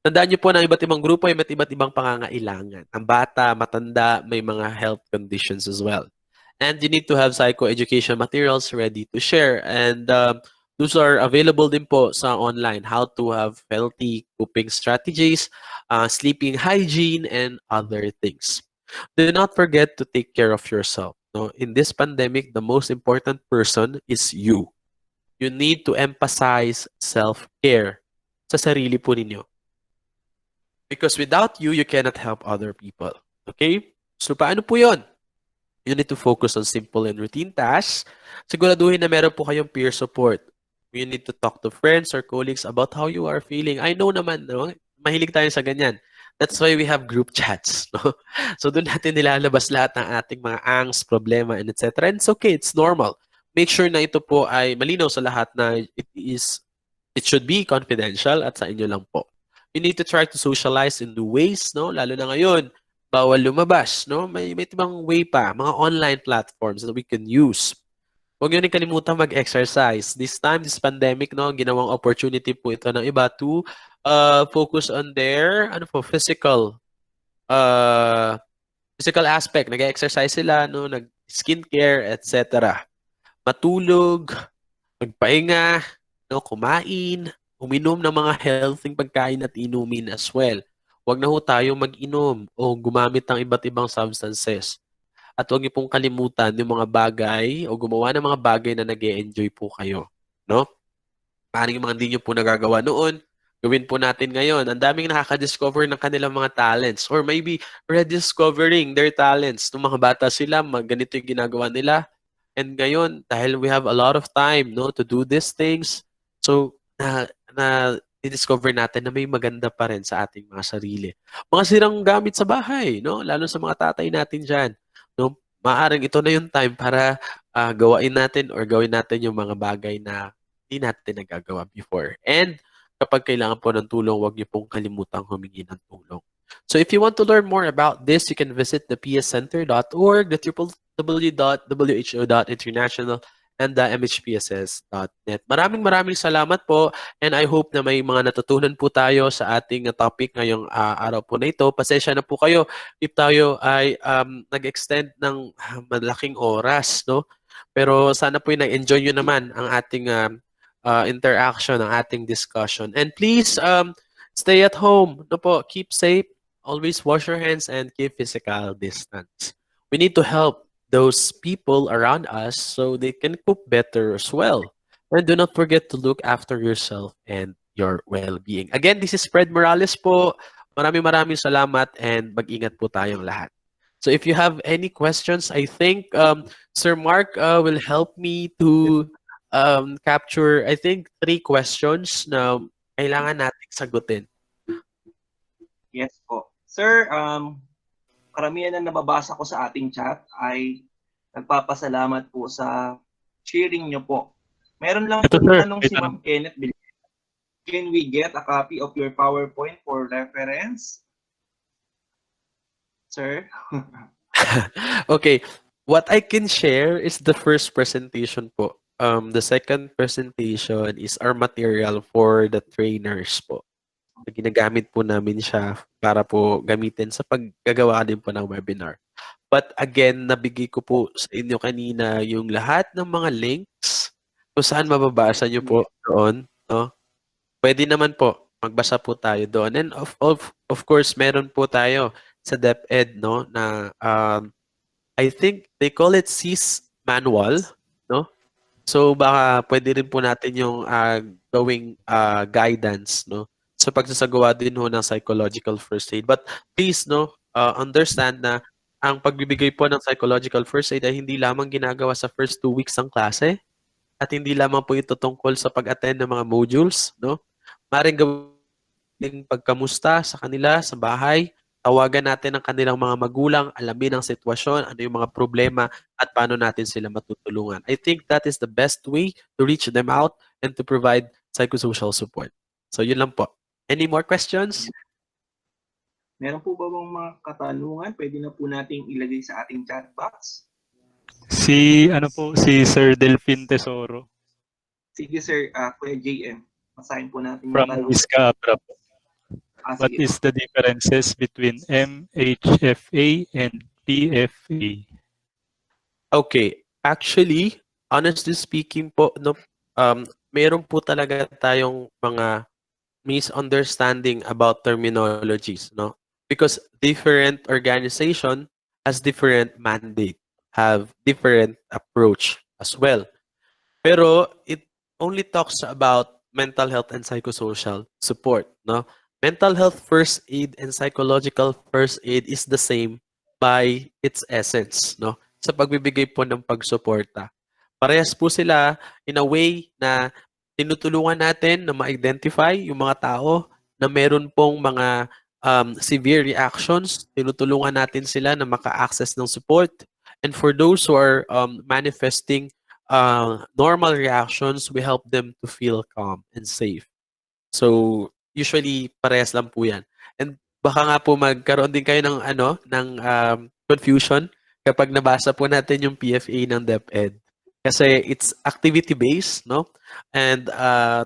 Tandaan niyo po na iba't ibang grupo ay iba't ibang pangangailangan. Ang bata, matanda, may mga health conditions as well. And you need to have psychoeducation materials ready to share. And Those are available din po sa online. How to have healthy coping strategies, sleeping hygiene, and other things. Do not forget to take care of yourself. No? In this pandemic, the most important person is you. You need to emphasize self-care sa sarili po ninyo. Because without you, you cannot help other people. Okay? So paano po yun? You need to focus on simple and routine tasks. Siguraduhin na meron po kayong peer support. You need to talk to friends or colleagues about how you are feeling. I know naman, no? Mahilig tayo sa ganyan. That's why we have group chats. No? So doon natin nilalabas lahat ng ating mga angst, problema, and etc. And it's okay, it's normal. Make sure na ito po ay malinaw sa lahat na it should be confidential at sa inyo lang po. You need to try to socialize in new ways, no? Lalo na ngayon, bawal lumabas, no? May ibang way pa, mga online platforms that we can use. Huwag nyo rin kalimutan mag-exercise. This time, this pandemic, no, ginawang opportunity po ito ng iba to focus on their physical aspect. Nag-exercise sila, no, nag-skincare, etc. Matulog, magpahinga, no, kumain, uminom ng mga healthy pagkain at inumin as well. Huwag na ho tayo mag-inom o gumamit ng iba't ibang substances. At huwag niyo pong kalimutan yung mga bagay o gumawa ng mga bagay na nag-e-enjoy po kayo. No? Maaaring yung mga hindi nyo po nagagawa noon, gawin po natin ngayon. Ang daming nakaka-discover ng kanilang mga talents or maybe rediscovering their talents. Nung mga bata sila, ganito yung ginagawa nila. And ngayon, dahil we have a lot of time, no, to do these things, so i-discover natin na may maganda pa rin sa ating mga sarili. Mga sirang gamit sa bahay, no? Lalo sa mga tatay natin dyan. No? Maaaring ito na yung time para gawain natin or gawin natin yung mga bagay na hindi natin nagagawa before. And kapag kailangan po ng tulong, huwag niyo pong kalimutang humingi ng tulong. So if you want to learn more about this, you can visit the pscenter.org, the www.who.international, and the mhpss.net. Maraming salamat po, and I hope na may mga natutunan po tayo sa ating topic ngayong araw po na ito. Pasensya na po kayo if tayo ay nag-extend ng malaking oras, no? Pero sana po nag-enjoy nyo naman ang ating interaction, ang ating discussion. And please stay at home, no po? Keep safe, always wash your hands, and keep physical distance. We need to help those people around us so they can cope better as well. And do not forget to look after yourself and your well-being. Again, this is Fred Morales po. Maraming salamat and mag-ingat po tayong lahat. So if you have any questions, I think Sir Mark will help me to capture, I think, 3 questions na kailangan nating sagutin. Yes po. Sir, karamihan na nababasa ko sa ating chat ay nagpapasalamat po sa sharing nyo po. Meron lang po tanong si Ma'am Kenneth. Can we get a copy of your PowerPoint for reference? Sir? Okay. What I can share is the first presentation po. The second presentation is our material for the trainers po. Ginagamit po namin siya para po gamitin sa paggagawa din po ng webinar. But again, nabigay ko po sa inyo kanina yung lahat ng mga links kung saan mababasa nyo po doon. No? Pwede naman po, magbasa po tayo doon. And of course, meron po tayo sa DepEd, no, na I think they call it CIS manual, no? So baka pwede rin po natin yung gawing guidance, no? Sa pagsasagawa din ho ng psychological first aid. But please, no, understand na ang pagbibigay po ng psychological first aid ay hindi lamang ginagawa sa first 2 weeks ng klase at hindi lamang po ito tungkol sa pag-attend ng mga modules, no? Maring gawing pagkamusta sa kanila sa bahay, tawagan natin ang kanilang mga magulang, alamin ang sitwasyon, ano yung mga problema, at paano natin sila matutulungan. I think that is the best way to reach them out and to provide psychosocial support. So yun lang po. Any more questions? Meron po ba bang mga katanungan? Pwede na po nating ilagay sa ating chat box. Si Sir Delphine Tesoro Sige sir, Kuya JM. Masahin po natin yung from tanong. OISCA. What Sige. is the differences between MHFA and PFA? Okay. Actually, honestly speaking po, no, meron po talaga tayong mga misunderstanding about terminologies, no? Because different organization has different mandate, have different approach as well. Pero it only talks about mental health and psychosocial support, no? Mental health first aid and psychological first aid is the same by its essence, no? Sa pagbibigay po ng pagsuporta. Parehas po sila in a way na tinutulungan natin na ma-identify yung mga tao na meron pong mga severe reactions. Tinutulungan natin sila na maka-access ng support. And for those who are manifesting normal reactions, we help them to feel calm and safe. So, usually, parehas lang po yan. And baka nga po magkaroon din kayo ng, confusion kapag nabasa po natin yung PFA ng DepEd. Kasi it's activity-based, no? And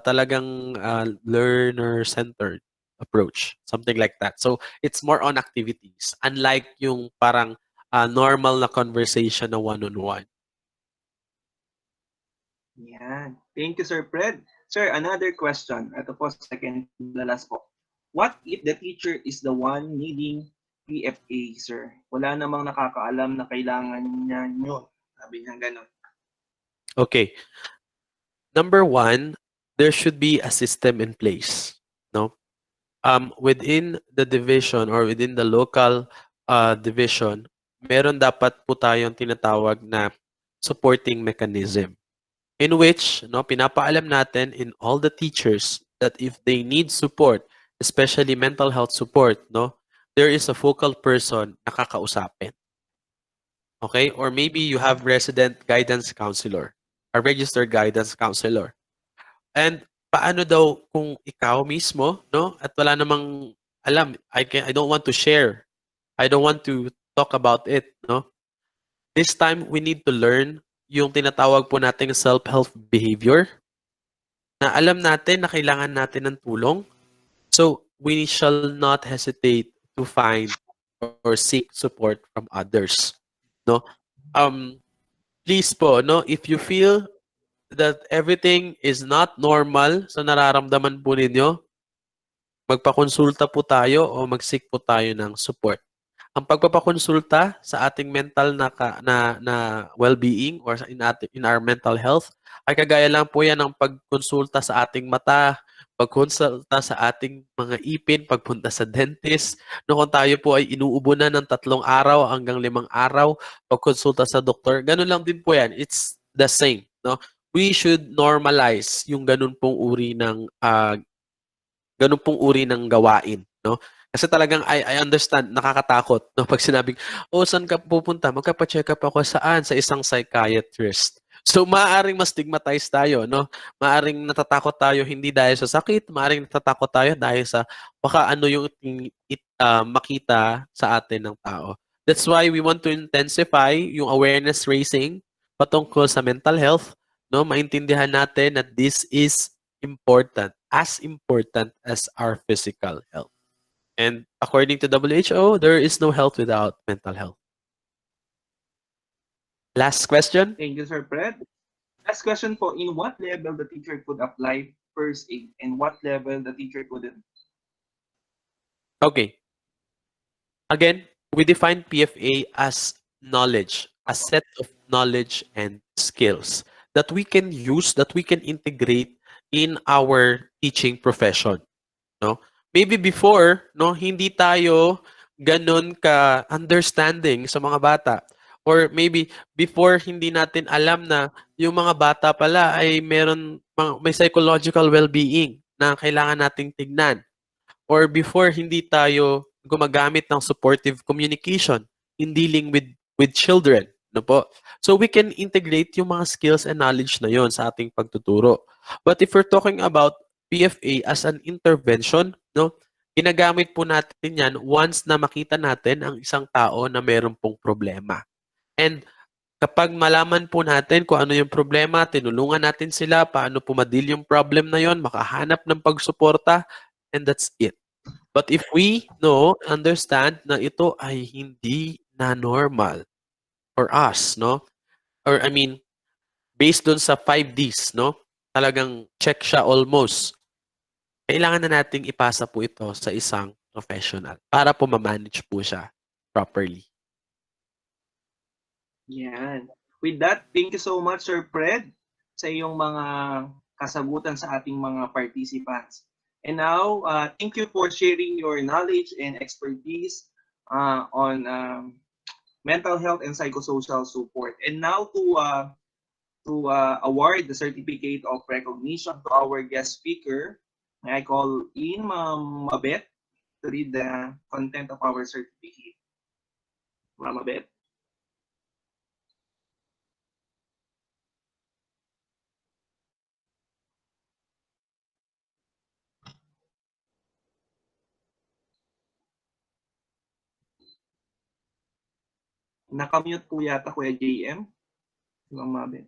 talagang learner-centered approach. Something like that. So, it's more on activities. Unlike yung parang normal na conversation na one-on-one. Yan. Thank you, Sir Pred. Sir, another question. Ito po, second to the last po. What if the teacher is the one needing PFA, sir? Wala namang nakakaalam na kailangan niya yun. Sabi niya ganun. Okay. Number one, there should be a system in place. No, within the division or within the local division, meron dapat po tayong tinatawag na supporting mechanism, in which pinapaalam natin in all the teachers that if they need support, especially mental health support, there is a focal person na kakausapin. Okay? Or maybe you have resident guidance counselor, a registered guidance counselor. And paano daw kung ikaw mismo, at wala namang alam, I don't want to share. I don't want to talk about it, This time we need to learn yung tinatawag po nating self-help behavior, na alam natin na kailangan natin ng tulong. So, we shall not hesitate to find or seek support from others. Please po, if you feel that everything is not normal sa nararamdaman po ninyo, magpakonsulta po tayo o mag-seek po tayo ng support. Ang pagpapakonsulta sa ating mental na well-being or in our mental health ay kagaya lang po yan ng pagkonsulta sa ating mata, pagkonsulta sa ating mga ipin, pagpunta sa dentist. Kung tayo po ay inuubo na ng 3 araw hanggang 5 araw, pagkonsulta sa doktor, ganun lang din po yan. It's the same. We should normalize yung ganun pong uri ng gawain. Kasi talagang I understand, nakakatakot. Pag sinabing, saan ka pupunta? Magkapa-check up ako saan? Sa isang psychiatrist. So, maaaring ma-stigmatize tayo, Maaaring natatakot tayo hindi dahil sa sakit, maaaring natatakot tayo dahil sa baka ano yung makita sa atin ng tao. That's why we want to intensify yung awareness raising patungkol sa mental health, maintindihan natin that this is important as our physical health. And according to WHO, there is no health without mental health. Last question. Thank you, Sir Fred. Last question po, in what level the teacher could apply first aid and what level the teacher couldn't? Okay. Again, we define PFA as knowledge, a set of knowledge and skills that we can use, that we can integrate in our teaching profession. Maybe before, hindi tayo ganun ka understanding sa mga bata. Or maybe before hindi natin alam na yung mga bata pala ay may psychological well-being na kailangan nating tignan. Or before hindi tayo gumagamit ng supportive communication in dealing with children, po. So we can integrate yung mga skills and knowledge na yon sa ating pagtuturo. But if we're talking about PFA as an intervention, ginagamit po natin yan once na makita natin ang isang tao na meron pong problema. And kapag malaman po natin kung ano yung problema, tinulungan natin sila, paano pumadil yung problem na yon, makahanap ng pagsuporta, and that's it. But if we understand na ito ay hindi na normal for us, or based dun sa 5 Ds, talagang check siya almost, kailangan na nating ipasa po ito sa isang professional para po ma-manage po siya properly. Yan. With that, thank you so much, Sir Pred, sa iyong mga kasagutan sa ating mga participants. And now, thank you for sharing your knowledge and expertise on mental health and psychosocial support. And now to award the certificate of recognition to our guest speaker, may I call in Ma'am Mabet to read the content of our certificate. Ma'am Mabet. Nakamute po yata Kuya JM. Ma'am Mabet.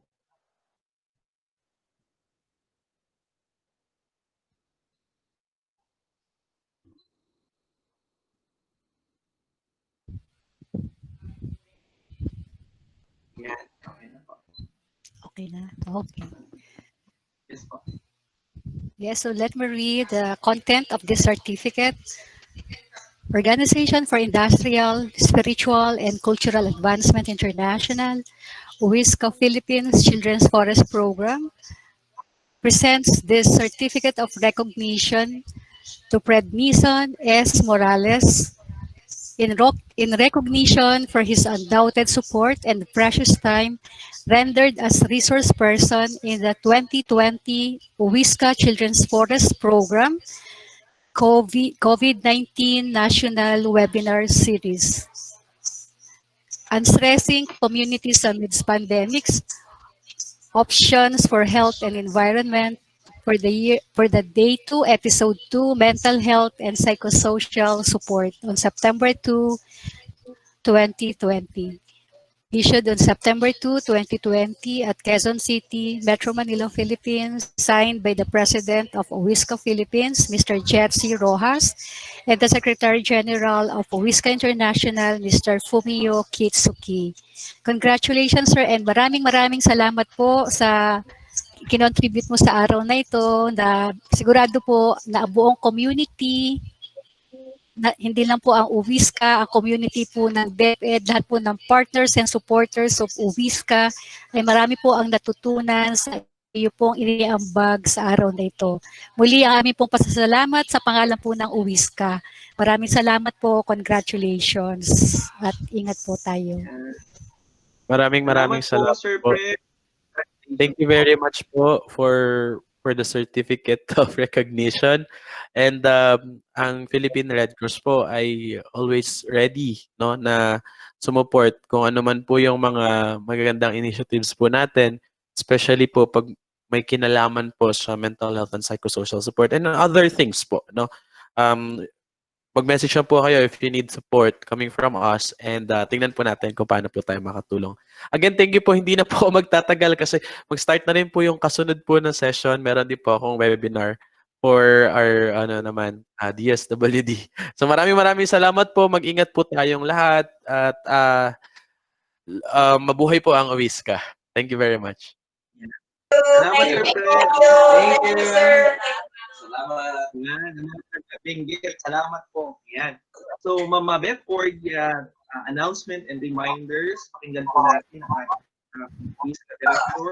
Yan. Okay na po. Okay na. Okay. Yes po. Yes, so let me read the content of this certificate. Organization for Industrial, Spiritual, and Cultural Advancement International, OISCA Philippines Children's Forest Program, presents this certificate of recognition to Prednison S. Morales in recognition for his undoubted support and precious time rendered as resource person in the 2020 OISCA Children's Forest Program COVID-19 National Webinar Series. Unstressing communities amidst pandemics, options for health and environment for the day 2, episode 2, mental health and psychosocial support on September 2, 2020. Issued on September 2, 2020 at Quezon City, Metro Manila, Philippines, signed by the President of OISCA Philippines, Mr. Jetsi Rojas, and the Secretary General of OISCA International, Mr. Fumio Kitsuki. Congratulations, sir, and maraming salamat po sa kinontribute mo sa araw na ito, na sigurado po na buong community, na hindi lang po ang OISCA, ang community po ng DepEd, lahat po ng partners and supporters of OISCA, ay marami po ang natutunan sa iyo pong iniambag sa araw na ito. Muli ang aming pong pasasalamat sa pangalan po ng OISCA. Maraming salamat po, congratulations, at ingat po tayo. Maraming salamat Sir po. Pred. Thank you very much po for the certificate of recognition. And ang Philippine Red Cross po ay always ready, no, na sumuport kung ano man po yung mga magagandang initiatives po natin, especially po pag may kinalaman po sa mental health and psychosocial support and other things po, no. Mag-message lang po kayo if you need support coming from us, and tingnan po natin kung paano po tayo makatulong. Again, thank you po. Hindi na po ako magtatagal kasi mag-start na rin po yung kasunod po na session. Meron din po akong webinar for our DSWD. So maraming salamat po. Mag-ingat po tayong lahat at mabuhay po ang OISCA. Thank you very much. Salamat, Sir Pred. Thank you, sir. Salamat. Salamat po. Yan. So, Ma'am Mabet, for the announcement and reminders, pakinggan po natin ang OISCA Director.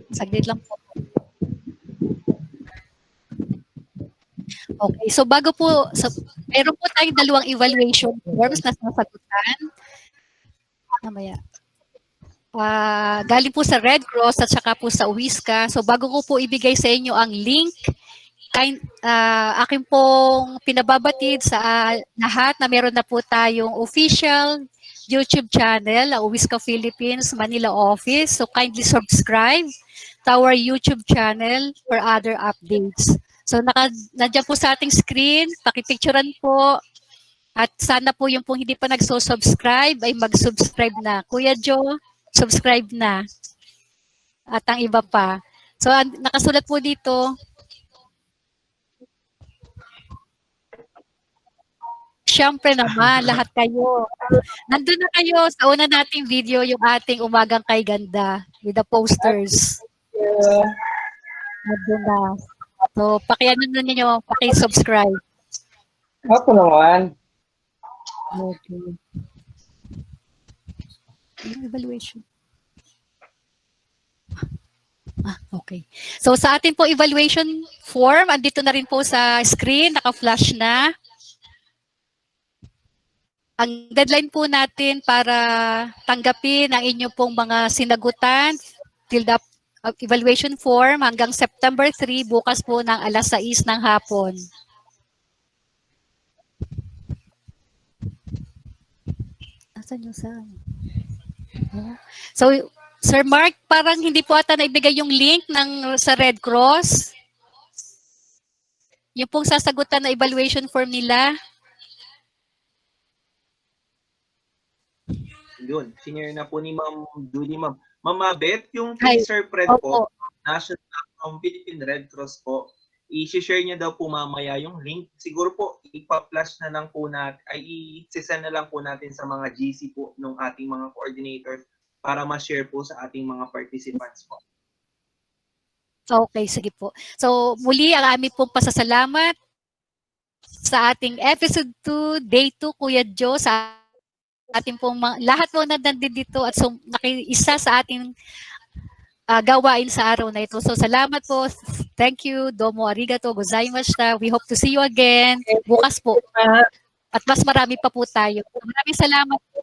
Saglit lang po. Okay, so bago po, meron po tayong dalawang evaluation forms na sasagutan. Mamaya. Galing po sa Red Cross at saka po sa OISCA. So bago ko po ibigay sa inyo ang link, akin pong pinababatid sa lahat na meron na po tayong official YouTube channel, OISCA Philippines Manila Office. So kindly subscribe to our YouTube channel for other updates. So nandiyan po sa ating screen, pakipicturean po. At sana po yung pong hindi pa nagso-subscribe ay mag-subscribe na. Kuya Joe, subscribe na. At ang iba pa. So nakasulat po dito, Siyempre naman, lahat kayo. Nandun na kayo sa una nating video, yung ating Umagang Kay Ganda with the posters. Nandun na. So, pakiano na ninyo, paki-subscribe. Ako naman. Okay. Yung evaluation. Okay. So sa atin po evaluation form, andito na rin po sa screen, naka-flash na. Ang deadline po natin para tanggapin ang inyo pong mga sinagutan, filled up evaluation form hanggang September 3, bukas po ng alas 6 ng hapon. Asan yung saan? So, Sir Mark, parang hindi po ata naibigay yung link sa Red Cross. Yung pong sasagutan na evaluation form nila. Yun, senior na po ni Ma'am Julie, Ma'am. Ma'am Mabet, yung kay Sir Pred po, National from Philippine Red Cross po, i-share niya daw po mamaya yung link. Siguro po, ipa-flash na lang po natin, ay i-send na lang po natin sa mga GC po ng ating mga coordinators para ma-share po sa ating mga participants po. Okay, sige po. So, muli ang aming pong pasasalamat sa ating episode 2, day 2, Kuya Joe, sa ating pong lahat po na nandito at nakiisa sa ating gawain sa araw na ito. So, salamat po. Thank you. Domo arigato gozaimashita. We hope to see you again bukas po. At mas marami pa po tayo. Maraming salamat po.